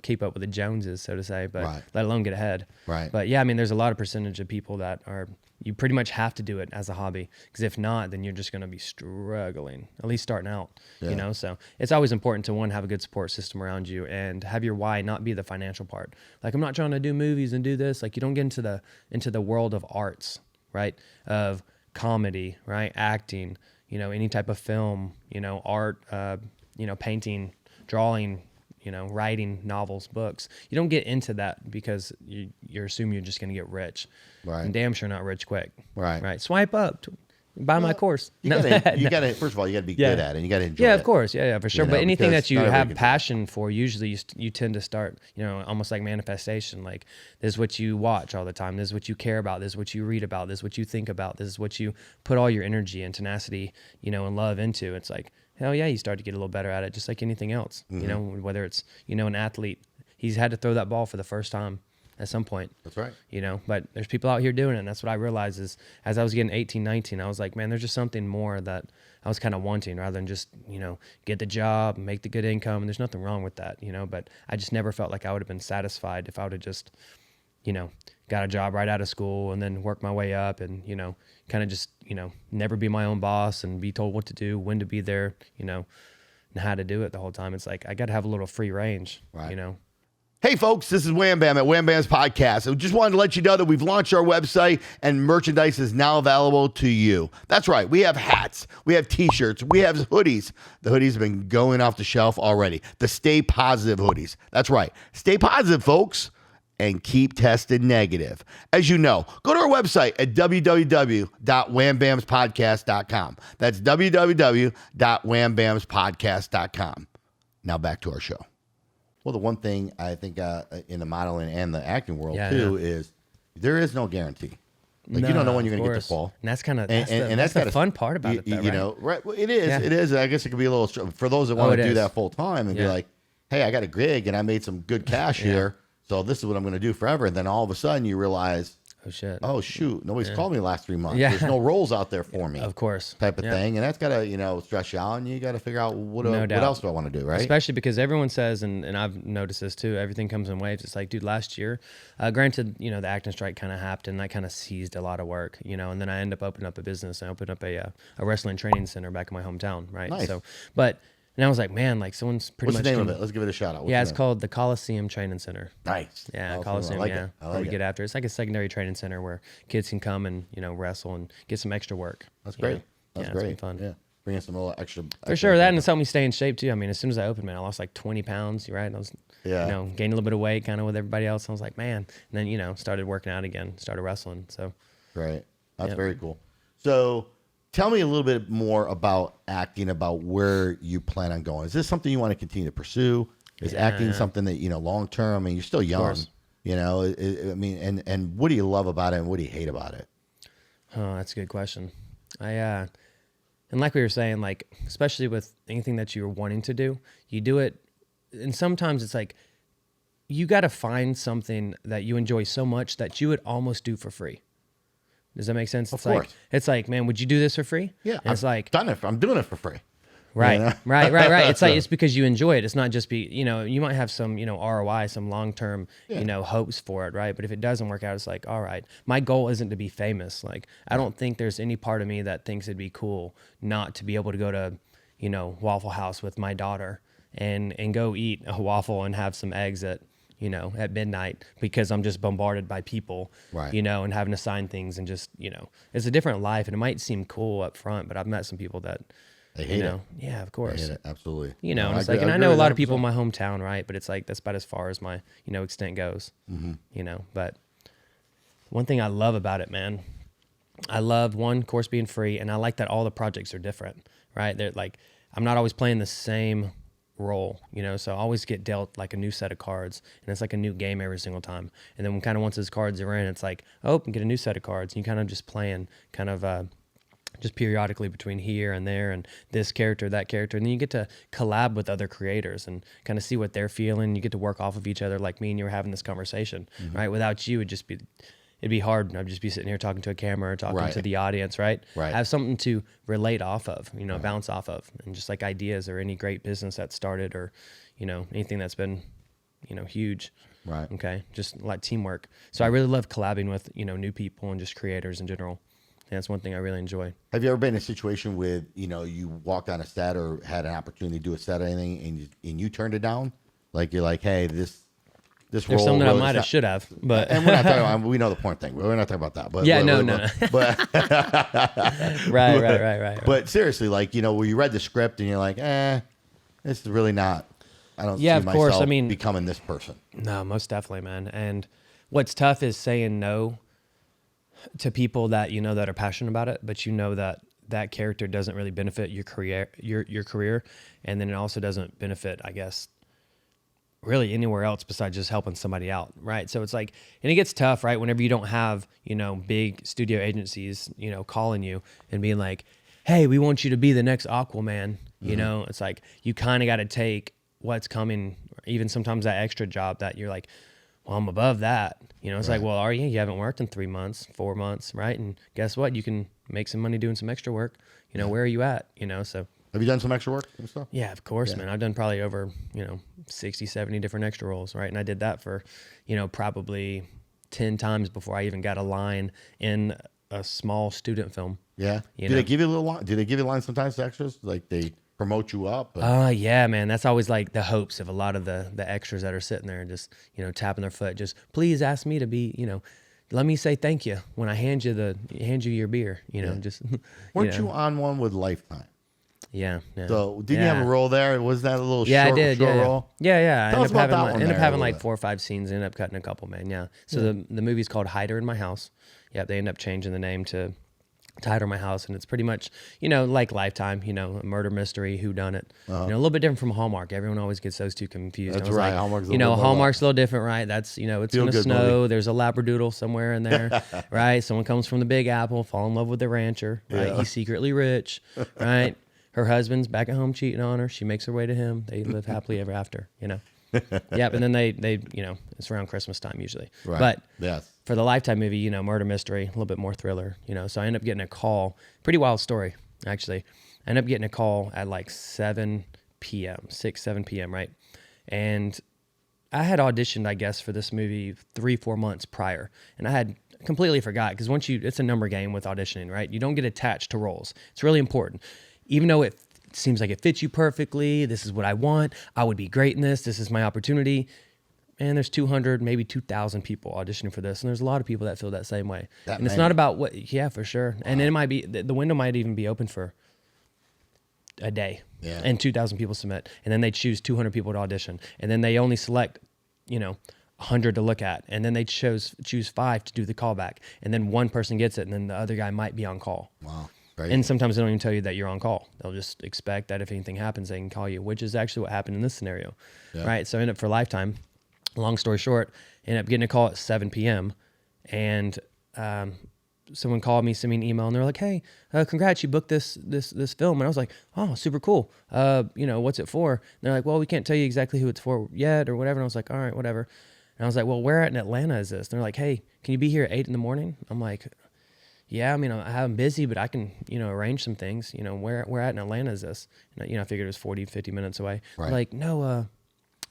keep up with the Joneses, so to say, but Right. let alone get ahead. Right. But yeah, I mean, there's a lot of percentage of people that are. You pretty much have to do it as a hobby, because if not, then you're just going to be struggling, at least starting out, Yeah. So it's always important to, one, have a good support system around you, and have your why not be the financial part. Like, I'm not trying to do movies and do this. Like, you don't get into the world of arts, right? Of comedy, right? Acting, any type of film, art, painting, drawing, writing novels, books. You don't get into that because you're assuming you're just going to get rich. Right. And damn sure not rich quick. Right. Right. Swipe up. Buy my course. You gotta. First of all, you gotta be good at it. And you gotta enjoy it. Yeah, of course. Yeah, for sure. But anything because that you not everybody have can do passion for, usually you tend to start, almost like manifestation. Like, this is what you watch all the time. This is what you care about. This is what you read about. This is what you think about. This is what you put all your energy and tenacity, and love into. It's like, hell yeah, you start to get a little better at it, just like anything else. Whether it's, an athlete, he's had to throw that ball for the first time at some point. That's right. But there's people out here doing it. And that's what I realized is, as I was getting 18, 19, I was like, man, there's just something more that I was kind of wanting, rather than just, get the job, make the good income. And there's nothing wrong with that, but I just never felt like I would have been satisfied if I would have just, got a job right out of school and then worked my way up and, kind of just, never be my own boss and be told what to do, when to be there, and how to do it the whole time. It's like, I got to have a little free range, Right. Hey, folks, this is WamBam at WamBam's Podcast. I just wanted to let you know that we've launched our website and merchandise is now available to you. That's right. We have hats. We have T-shirts. We have hoodies. The hoodies have been going off the shelf already. The Stay Positive hoodies. That's right. Stay positive, folks, and keep testing negative. As you know, go to our website at www.wambamspodcast.com. That's www.wambamspodcast.com. Now back to our show. Well, the one thing I think in the modeling and the acting world is there is no guarantee. Like, you don't know when you're going to get the call. And that's kind of that's the fun part about it, though, right? Right? Well, it is. Yeah. It is. I guess it could be a little for those that want to do that full time and be like, hey, I got a gig and I made some good cash here, so this is what I'm going to do forever. And then all of a sudden you realize, oh shoot, nobody's called me the last 3 months. Yeah. There's no roles out there for me. Of course. Type of thing. And that's got to, stress you out, and you got to figure out what else do I want to do, right? Especially because everyone says, and I've noticed this too, everything comes in waves. It's like, dude, last year, granted, the acting strike kind of happened, and that kind of seized a lot of work, and then I ended up opening up a business. I opened up a wrestling training center back in my hometown, right? Nice. So, and I was like, man, like someone's pretty What's much. the name of it? Let's give it a shout out. It's called the Coliseum Training Center. Nice. Yeah, Awesome. Coliseum. I like Yeah, it. I where like we it. get after. It's like a secondary training center where kids can come and wrestle and get some extra work. That's great. That's It's great. been fun. Yeah. Bringing some little extra. For sure, that, and it's helped me stay in shape too. I mean, as soon as I opened, man, I lost like 20 pounds. Right, I was, gained a little bit of weight, kind of with everybody else. I was like, man, and then started working out again, started wrestling. So, Right. That's very cool. So, tell me a little bit more about acting, about where you plan on going. Is this something you want to continue to pursue? Is acting something that long term? I mean, you're still young. I mean, and what do you love about it, and what do you hate about it? Oh, that's a good question. And like we were saying, like, especially with anything that you're wanting to do, you do it, and sometimes it's like you got to find something that you enjoy so much that you would almost do for free. Does that make sense? Of course. It's like, man, would you do this for free? Yeah, and it's like, done it. I'm doing it for free. Right, right. It's like, it's because you enjoy it. It's not just you might have some, ROI, some long-term, hopes for it, right? But if it doesn't work out, it's like, all right, my goal isn't to be famous. Like, I don't think there's any part of me that thinks it'd be cool not to be able to go to, Waffle House with my daughter and go eat a waffle and have some eggs at midnight, because I'm just bombarded by people, right? And having to sign things, and just, it's a different life, and it might seem cool up front, but I've met some people that, they hate it. Yeah, of course. They hate it. Absolutely. And it's like, and I know a lot of people in my hometown, right? But it's like, that's about as far as my, extent goes, but one thing I love about it, man, I love, one, course being free. And I like that all the projects are different, right? They're like, I'm not always playing the same role, so I always get dealt like a new set of cards, and it's like a new game every single time. And then once those cards are in, it's like, oh, get a new set of cards, and you kind of just playing kind of, just periodically between here and there and this character, that character. And then you get to collab with other creators and kind of see what they're feeling. You get to work off of each other like me and you were having this conversation, right? Without you, it'd be hard. I'd just be sitting here talking to a camera or talking to the audience, right? Right. Have something to relate off of, bounce off of, and just like ideas or any great business that's started or, anything that's been, huge. Right. Okay. Just like teamwork. So I really love collabing with, new people and just creators in general. That's one thing I really enjoy. Have you ever been in a situation with, you walked on a set or had an opportunity to do a set or anything and you turned it down? Like you're like, hey, this There's role something I really might have, should have, but and we're not talking about, we know the porn thing. We're not talking about that. But yeah, no. But Right. But seriously, like, where you read the script and you're like, this is really not, I don't see of course. myself I mean, becoming this person. No, most definitely, man. And what's tough is saying no to people that that are passionate about it, but that character doesn't really benefit your career, your career, and then it also doesn't benefit, I guess, really anywhere else besides just helping somebody out, right? So it's like, and it gets tough, right? Whenever you don't have big studio agencies calling you and being like, hey, we want you to be the next Aquaman. It's like you kind of got to take what's coming, even sometimes that extra job that you're like, well, I'm above that. It's like, well, are you? You haven't worked in 3 months, 4 months, right? And guess what? You can make some money doing some extra work. Where are you at? So. Have you done some extra work and stuff? Yeah, of course, man. I've done probably over, 60, 70 different extra roles, right? And I did that for, probably 10 times before I even got a line in a small student film. Yeah. Do they give you a little line? Do they give you lines sometimes to extras? Like they promote you up? Yeah, man. That's always like the hopes of a lot of the extras that are sitting there and just, tapping their foot. Just please ask me to be, let me say thank you when I hand you your beer, just. Weren't you on one with Lifetime? Yeah. So did you have a role there? Was that a little I short did, role? Yeah. Tell us about that one. Ended up there having a like little 4 or 5 scenes. Ended up cutting a couple, man. Yeah. So the movie's called Hider in My House. Yeah, they end up changing the name to Hider in My House, and it's pretty much like Lifetime. A murder mystery, whodunit. A little bit different from Hallmark. Everyone always gets those two confused. That's right. Like, Hallmark's Hallmark's a little different, right? That's it's gonna snow. Movie. There's a labradoodle somewhere in there, right? Someone comes from the Big Apple, fall in love with the rancher, right? Yeah. He's secretly rich, right? Her husband's back at home cheating on her. She makes her way to him. They live happily ever after, Yep, and then they it's around Christmas time usually. Right. But yes. For the Lifetime movie, murder mystery, a little bit more thriller, So I end up getting a call, pretty wild story, actually. I end up getting a call at like 7 p.m., 7 p.m., right? And I had auditioned, I guess, for this movie 3-4 months prior. And I had completely forgot because it's a number game with auditioning, right? You don't get attached to roles. It's really important. Even though it seems like it fits you perfectly, this is what I want, I would be great in this is my opportunity. And there's 200, maybe 2,000 people auditioning for this. And there's a lot of people that feel that same way. It's not about for sure. Wow. And it might be, the window might even be open for a day. Yeah. And 2,000 people submit. And then they choose 200 people to audition. And then they only select, 100 to look at. And then they choose 5 to do the callback. And then one person gets it. And then the other guy might be on call. Wow. Right. And sometimes they don't even tell you that you're on call. They'll just expect that if anything happens, they can call you, which is actually what happened in this scenario. Yeah. Right. So I ended up for Lifetime. Long story short, ended up getting a call at 7 p.m. And someone called me, sent me an email, and they're like, "Hey, congrats, you booked this film." And I was like, "Oh, super cool. What's it for?" And they're like, "Well, we can't tell you exactly who it's for yet, or whatever." And I was like, "All right, whatever." And I was like, "Well, where at in Atlanta is this?" And they're like, "Hey, can you be here at 8 a.m?" I'm like, "Yeah, I mean, I'm busy, but I can, arrange some things. Where at in Atlanta is this?" And I figured it was 40, 50 minutes away. Right. Like, no,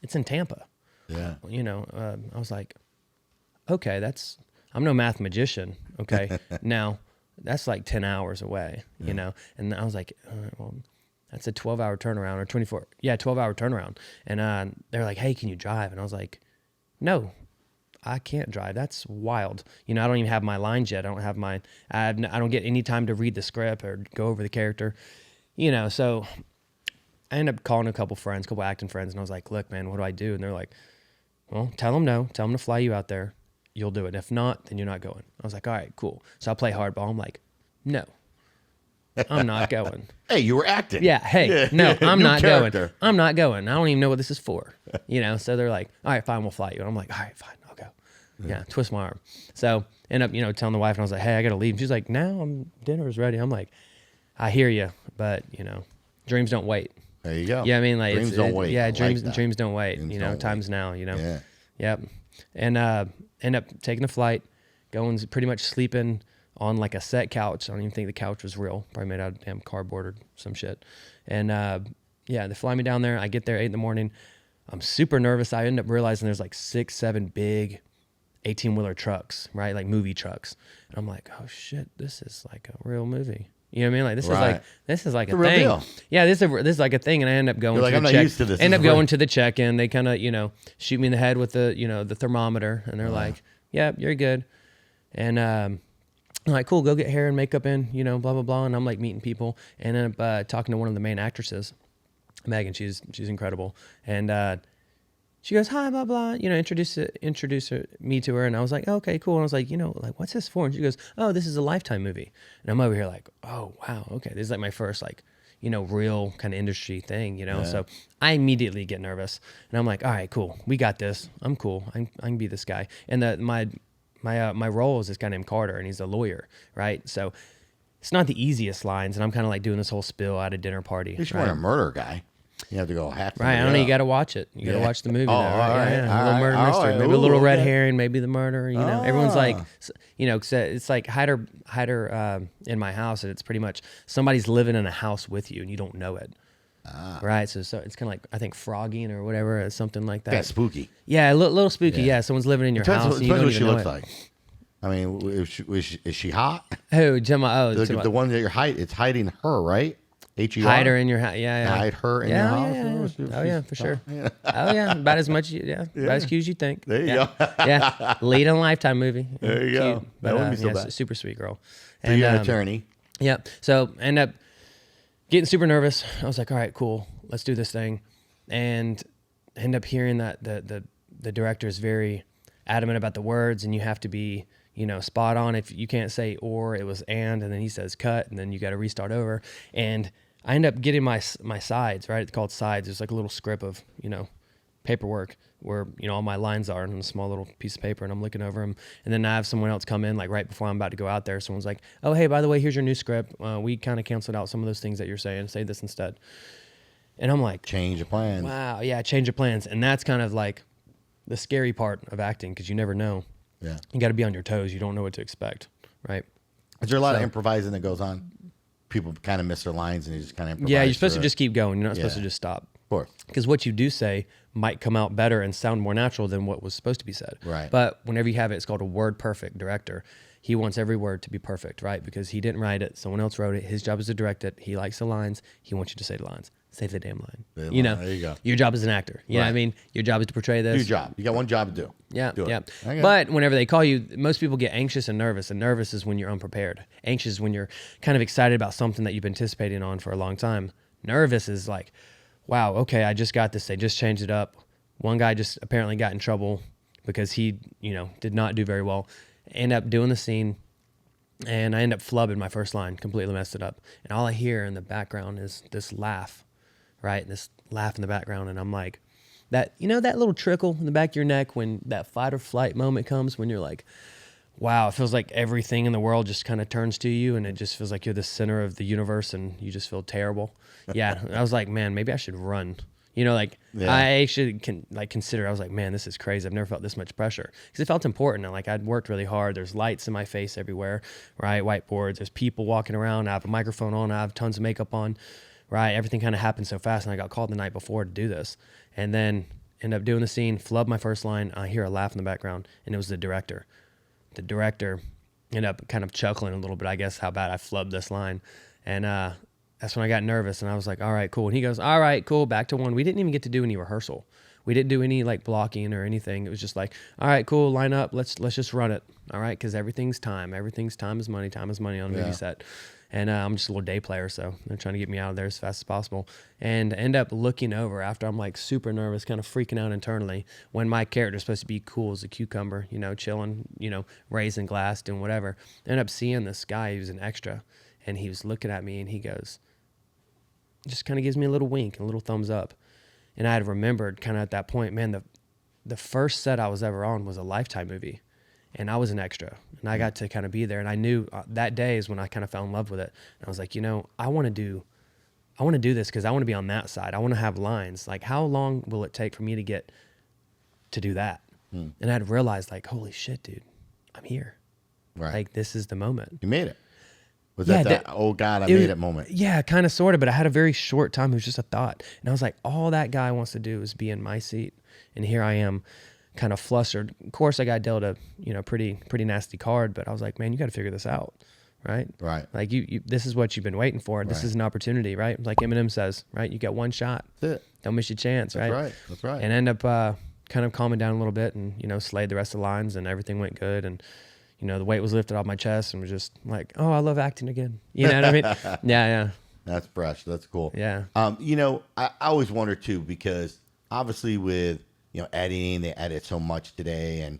it's in Tampa. Yeah. I was like, okay, I'm no math magician. Okay. Now that's like 10 hours away, and I was like, well, that's a 12-hour turnaround or 12-hour turnaround. And they're like, hey, can you drive? And I was like, no, I can't drive. That's wild. I don't even have my lines yet. I don't get any time to read the script or go over the character, so I ended up calling a couple acting friends, and I was like, look, man, what do I do? And they're like, well, tell them no. Tell them to fly you out there. You'll do it. If not, then you're not going. I was like, all right, cool. So I play hardball. I'm like, no, I'm not going. Hey, you were acting. Yeah. Hey, no, I'm not character. going. I'm not going. I don't even know what this is for. So they're like, all right, fine, we'll fly you. And I'm like, all right, fine, I'll go. Yeah, twist my arm. So end up, telling the wife, and I was like, hey, I got to leave. And she's like, now dinner is ready. I'm like, I hear you, but dreams don't wait. There you go. Yeah, I mean, like dreams don't wait. Yeah, I dreams like that. dreams don't wait. Dreams don't Time's wait. now. Yeah. Yep. And end up taking a flight, going pretty much sleeping on like a set couch. I don't even think the couch was real. Probably made out of damn cardboard or some shit. And they fly me down there. I get there 8 a.m. I'm super nervous. I end up realizing there's like 6, 7 big 18-wheeler trucks, right? Like movie trucks. And I'm like, oh shit, this is like a real movie. You know what I mean? Like this is like a real thing. deal. Yeah, this is like a thing. And I end up going. You're like, to I'm the not used to this. End This up is real. going to the check-in. They kind of shoot me in the head with the the thermometer, and they're like, yeah, you're good. And I'm like, cool, go get hair and makeup in, blah blah blah. And I'm like meeting people, and end up talking to one of the main actresses, Megan. She's incredible, and she goes, hi, blah, blah, introduce me to her. And I was like, oh, okay, cool. And I was like, like, what's this for? And she goes, oh, this is a Lifetime movie. And I'm over here like, oh, wow, okay. This is like my first, like, real kind of industry thing, So I immediately get nervous. And I'm like, all right, cool. We got this. I'm cool. I can be this guy. And my role is this guy named Carter, and he's a lawyer, right? So it's not the easiest lines. And I'm kind of like doing this whole spiel at a dinner party. You should want a murder guy. You have to go hack. Right, I don't know. You got to watch it. You got to watch the movie. Oh, though, right? all right, Yeah. A little murder all mystery, right. maybe a little Ooh, red okay. herring, maybe the murder. Everyone's like, it's like hide her in my house, and it's pretty much somebody's living in a house with you, and you don't know it. Right, so it's kind of like I think frogging or whatever, or something like that. Kind of spooky. Yeah, a little spooky. Yeah, someone's living in your house. And you Depends don't what she even know looks it. like. I mean, is she hot? Who? Gemma? Oh, The one that you're hiding, it's hiding her, right? H-E-R? hide her in your house. Yeah. Hide her in your house. Oh yeah, for sure. Oh yeah, about as much. About as cute as you think. There you go. Yeah, lead in a Lifetime movie. There you go. Cute. That wouldn't be so bad. Super sweet girl. So you're an attorney. Yeah. So end up getting super nervous. I was like, all right, cool, let's do this thing, and end up hearing that the director is very adamant about the words, and you have to be spot on. If you can't say or, it was and then he says cut, and then you got to restart over. And I end up getting my sides, right? It's called sides. There's like a little script of, paperwork where, all my lines are on a small little piece of paper, and I'm looking over them. And then I have someone else come in, like right before I'm about to go out there. Someone's like, oh, hey, by the way, here's your new script. We kind of canceled out some of those things that you're saying. Say this instead. And I'm like, Change of plans. wow, yeah, change of plans. And that's kind of like the scary part of acting, because you never know. Yeah. You got to be on your toes. You don't know what to expect, right? Is there a lot of improvising that goes on? People kind of miss their lines and you just kind of improvise. Yeah, you're supposed to just keep going. You're not supposed to just stop. Of course. Because what you do say might come out better and sound more natural than what was supposed to be said. Right. But whenever you have it, it's called a word perfect director. He wants every word to be perfect, right? Because he didn't write it. Someone else wrote it. His job is to direct it. He likes the lines. He wants you to say the lines. Say the damn line. There you go. Your job as an actor. You know what I mean? Your job is to portray this. Do your job. You got one job to do. Yeah, Do it. yeah. Okay. But whenever they call you, most people get anxious and nervous. And nervous is when you're unprepared. Anxious is when you're kind of excited about something that you've been anticipating on for a long time. Nervous is like, wow, okay, I just got this. They just changed it up. One guy just apparently got in trouble because he, did not do very well. End up doing the scene, and I end up flubbing my first line, completely messed it up. And all I hear in the background is this laugh, right? This laugh in the background, and I'm like, that little trickle in the back of your neck when that fight or flight moment comes, when you're like, wow, it feels like everything in the world just kind of turns to you, and it just feels like you're the center of the universe, and you just feel terrible. Yeah, I was like, man, maybe I should run. I actually consider. I was like, man, this is crazy. I've never felt this much pressure, because it felt important. And I'd worked really hard. There's lights in my face everywhere, right? Whiteboards. There's people walking around. I have a microphone on. I have tons of makeup on, right? Everything kind of happened so fast, and I got called the night before to do this, and then end up doing the scene. Flub my first line. I hear a laugh in the background, and it was the director. The director ended up kind of chuckling a little bit, I guess, how bad I flubbed this line, and that's when I got nervous, and I was like, all right, cool. And he goes, all right, cool, back to one. We didn't even get to do any rehearsal. We didn't do any blocking or anything. It was just like, all right, cool, line up. Let's just run it. All right, because everything's time. Everything's time is money. Time is money on a movie set. And I'm just a little day player, so they're trying to get me out of there as fast as possible. And end up looking over after I'm super nervous, kind of freaking out internally, when my character's supposed to be cool as a cucumber, chilling, raising glass, doing whatever. End up seeing this guy who's an extra, and he was looking at me, and he goes, just kind of gives me a little wink and a little thumbs up. And I had remembered kind of at that point, man, the first set I was ever on was a Lifetime movie. and I was an extra, and I got to kind of be there, and I knew that day is when I kind of fell in love with it. And I was like, I want to do this because I want to be on that side. I want to have lines. Like, how long will it take for me to get to do that? And I'd realized, like, holy shit, dude, I'm here. Right. Like, this is the moment. You made it. Was that oh God, I made it moment? Yeah, kind of, sort of, but I had a very short time. It was just a thought. And I was like, all that guy wants to do is be in my seat. And here I am, kind of flustered. Of course, I got dealt a, pretty nasty card, but I was like, man, you got to figure this out. Right. Right. Like you, this is what you've been waiting for. This is an opportunity, right? Like Eminem says, right? You got one shot. That's it. Don't miss your chance, right? That's right. That's right. And end up kind of calming down a little bit and, slayed the rest of the lines and everything went good. And, the weight was lifted off my chest and was just like, oh, I love acting again. You know what I mean? Yeah. That's fresh. That's cool. Yeah. I always wonder too, because obviously with, editing, they edit so much today. And,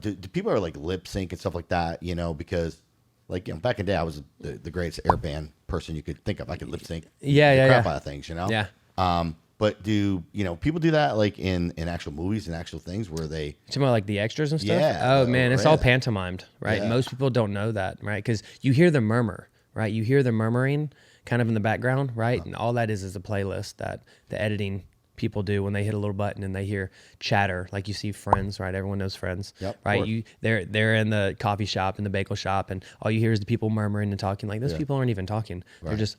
do people are like lip sync and stuff like that, because like, back in the day, I was the greatest airband person you could think of. I could lip sync the crap out of things, Yeah. But do, people do that like in actual movies and actual things where they... You talking about like the extras and stuff? Yeah. Oh, man, it's all pantomimed, right? Yeah. Most people don't know that, right? Because you hear the murmur, right? You hear the murmuring kind of in the background, right? And all that is a playlist that the editing people do when they hit a little button and they hear chatter, like you see Friends, right? Everyone knows Friends, Yep, right? They're in the coffee shop, in the bagel shop, and all you hear is the people murmuring and talking. Like, those people aren't even talking. Right. They're just...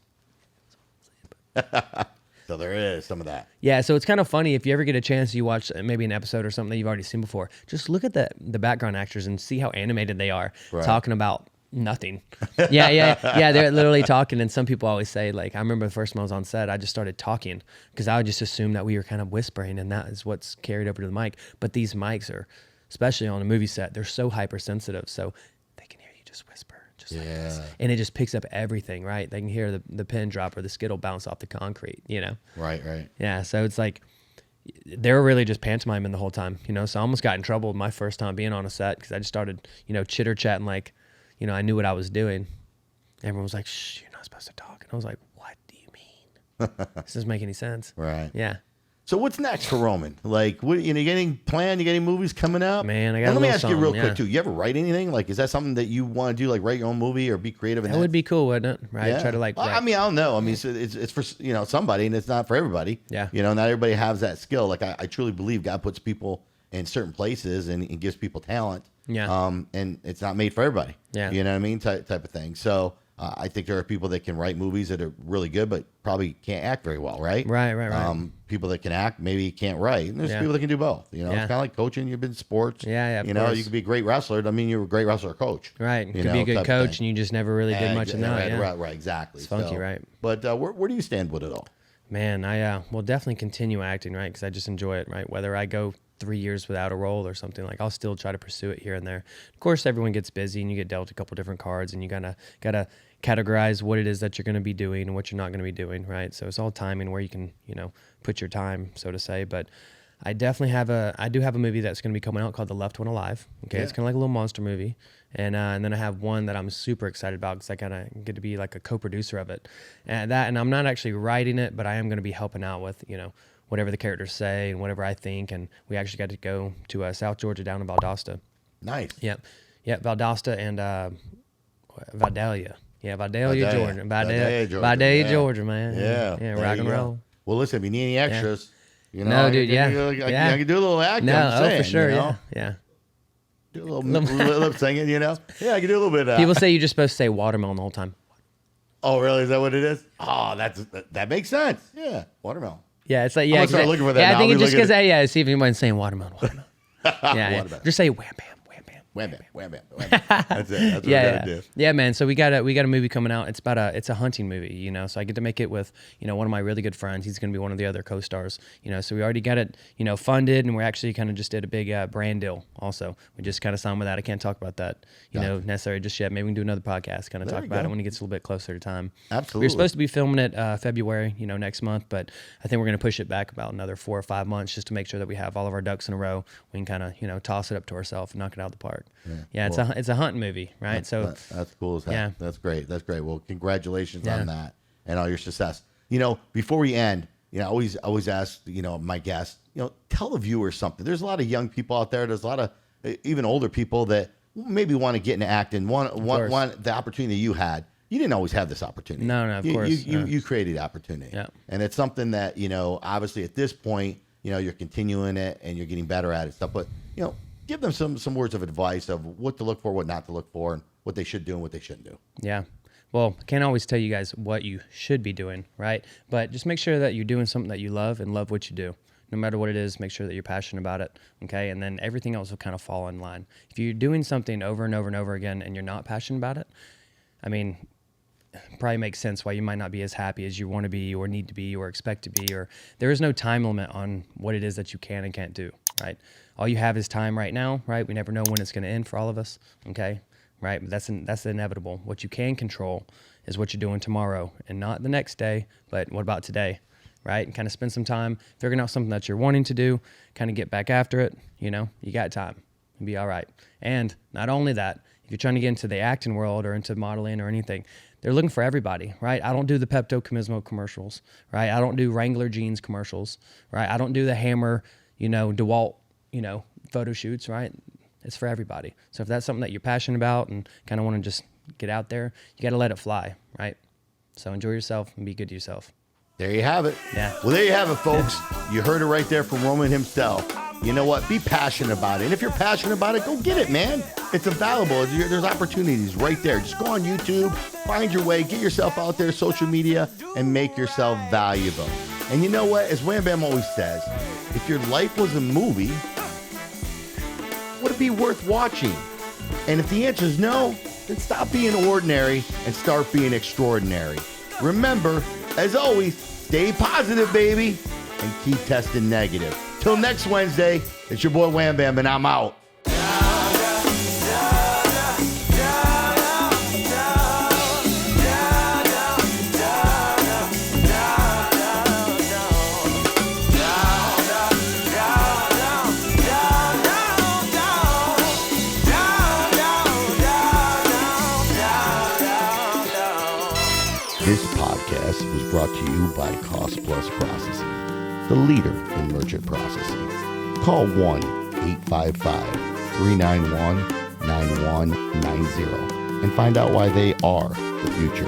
So there is some of that. Yeah, so it's kind of funny if you ever get a chance, you watch maybe an episode or something that you've already seen before. Just look at the background actors and see how animated they are, talking about nothing. Yeah. They're literally talking, and some people always say, like, I remember the first time I was on set, I just started talking because I would just assume that we were kind of whispering, and that is what's carried over to the mic. But these mics are, especially on a movie set, they're so hypersensitive, so they can hear you just whisper. Just like this. And it just picks up everything, right? They can hear the pin drop or the Skittle bounce off the concrete, Right. Yeah, so it's like they were really just pantomiming the whole time, So I almost got in trouble my first time being on a set because I just started, chitter chatting like, I knew what I was doing. Everyone was like, "Shh, you're not supposed to talk," and I was like, "What do you mean? This doesn't make any sense." Right. Yeah. So what's next for Roman? Like, what you getting planned? You getting movies coming up? Man, I got. And let me ask you real quick quick too. You ever write anything? Like, is that something that you want to do? Like, write your own movie or be creative? That would be cool, wouldn't it? Right? Yeah. Try to like. Well, I mean, I don't know. I mean, it's for somebody, and it's not for everybody. Yeah. Not everybody has that skill. Like, I truly believe God puts people in certain places and gives people talent. Yeah. And it's not made for everybody. Yeah. You know what I mean? Type of thing. So. I think there are people that can write movies that are really good, but probably can't act very well, right? Right. People that can act maybe can't write. And there's people that can do both. It's kind of like coaching. You've been in sports. Yeah. You could be a great wrestler. I mean, you're a great wrestler or coach. Right. You could be a good coach, and you just never really did much in that. Right. Exactly. It's funky, right? But where do you stand with it all? Man, I will definitely continue acting, right? Because I just enjoy it, right? Whether I go 3 years without a role or something, like I'll still try to pursue it here and there. Of course, everyone gets busy and you get dealt a couple different cards, and you gotta categorize what it is that you're going to be doing and what you're not going to be doing, right? So it's all timing where you can, put your time, so to say. But I definitely I do have a movie that's going to be coming out called The Left One Alive. Okay, it's kind of like a little monster movie, and then I have one that I'm super excited about because I kind of get to be like a co-producer of it, and I'm not actually writing it, but I am going to be helping out with whatever the characters say and whatever I think. And we actually got to go to South Georgia down in Valdosta. Nice. Yep, Valdosta and Vidalia. Yeah, Vidalia, Georgia. Vidalia, Georgia, man. Yeah, rock and roll. Well, listen, if you need any extras, no, dude, I can do a little acting. For sure, yeah. Do a little lip singing, Yeah, I can do a little bit of that. People say you're just supposed to say watermelon the whole time. Oh, really? Is that what it is? Oh, that makes sense. Yeah, watermelon. Yeah, it's like, I'm gonna start looking for that. Yeah, I think it's just because, see if anyone's saying watermelon. Yeah. Just say wham, bam. Wham, bam. That's it. That's what we gotta do. Yeah, man. So we got a movie coming out. It's a hunting movie, So I get to make it with, one of my really good friends. He's going to be one of the other co-stars, So we already got it, funded, and we're actually kind of just did a big brand deal. Also, we just kind of signed with that. I can't talk about that, necessarily just yet. Maybe we can do another podcast, kind of talk about it when it gets a little bit closer to time. Absolutely. We were supposed to be filming it February, next month, but I think we're going to push it back about another 4 or 5 months just to make sure that we have all of our ducks in a row. We can kind of, toss it up to ourselves and knock it out of the park. Yeah, cool. It's a hunting movie, right? That's cool as heck. Yeah. That's great. Well, congratulations on that and all your success. Before we end, I always ask, my guests, tell the viewers something. There's a lot of young people out there. There's a lot of even older people that maybe want to get into acting, want course. the opportunity you had. You didn't always have this opportunity. No, of course. You created the opportunity. Yeah. And it's something that, obviously at this point, you're continuing it and you're getting better at it stuff. But, give them some words of advice of what to look for, what not to look for, and what they should do and what they shouldn't do. Yeah. Well, I can't always tell you guys what you should be doing, right? But just make sure that you're doing something that you love and love what you do. No matter what it is, make sure that you're passionate about it, okay? And then everything else will kind of fall in line. If you're doing something over and over and over again and you're not passionate about it, I mean, probably makes sense why you might not be as happy as you want to be or need to be or expect to be, or there is no time limit on what it is that you can and can't do, right? All you have is time right now, right? We never know when it's going to end for all of us, okay? Right? But that's inevitable. What you can control is what you're doing tomorrow and not the next day, but what about today, right? And kind of spend some time figuring out something that you're wanting to do, kind of get back after it, you got time. You'll be all right. And not only that, if you're trying to get into the acting world or into modeling or anything, they're looking for everybody, right? I don't do the Pepto-Bismol commercials, right? I don't do Wrangler jeans commercials, right? I don't do the Hammer, DeWalt, photo shoots, right? It's for everybody. So if that's something that you're passionate about and kind of want to just get out there, you got to let it fly, right? So enjoy yourself and be good to yourself. There you have it. Yeah. Well, there you have it, folks. You heard it right there from Roman himself. You know what? Be passionate about it. And if you're passionate about it, go get it, man. It's available. There's opportunities right there. Just go on YouTube, find your way, get yourself out there, social media, and make yourself valuable. And you know what? As WamBam always says, if your life was a movie, would it be worth watching? And if the answer is no, then stop being ordinary and start being extraordinary. Remember, as always, stay positive, baby, and keep testing negative. Till next Wednesday, it's your boy WamBam, and I'm out. This podcast was brought to you by Cost Plus Processing, the leader in merchant processing. Call 1-855-391-9190 and find out why they are the future.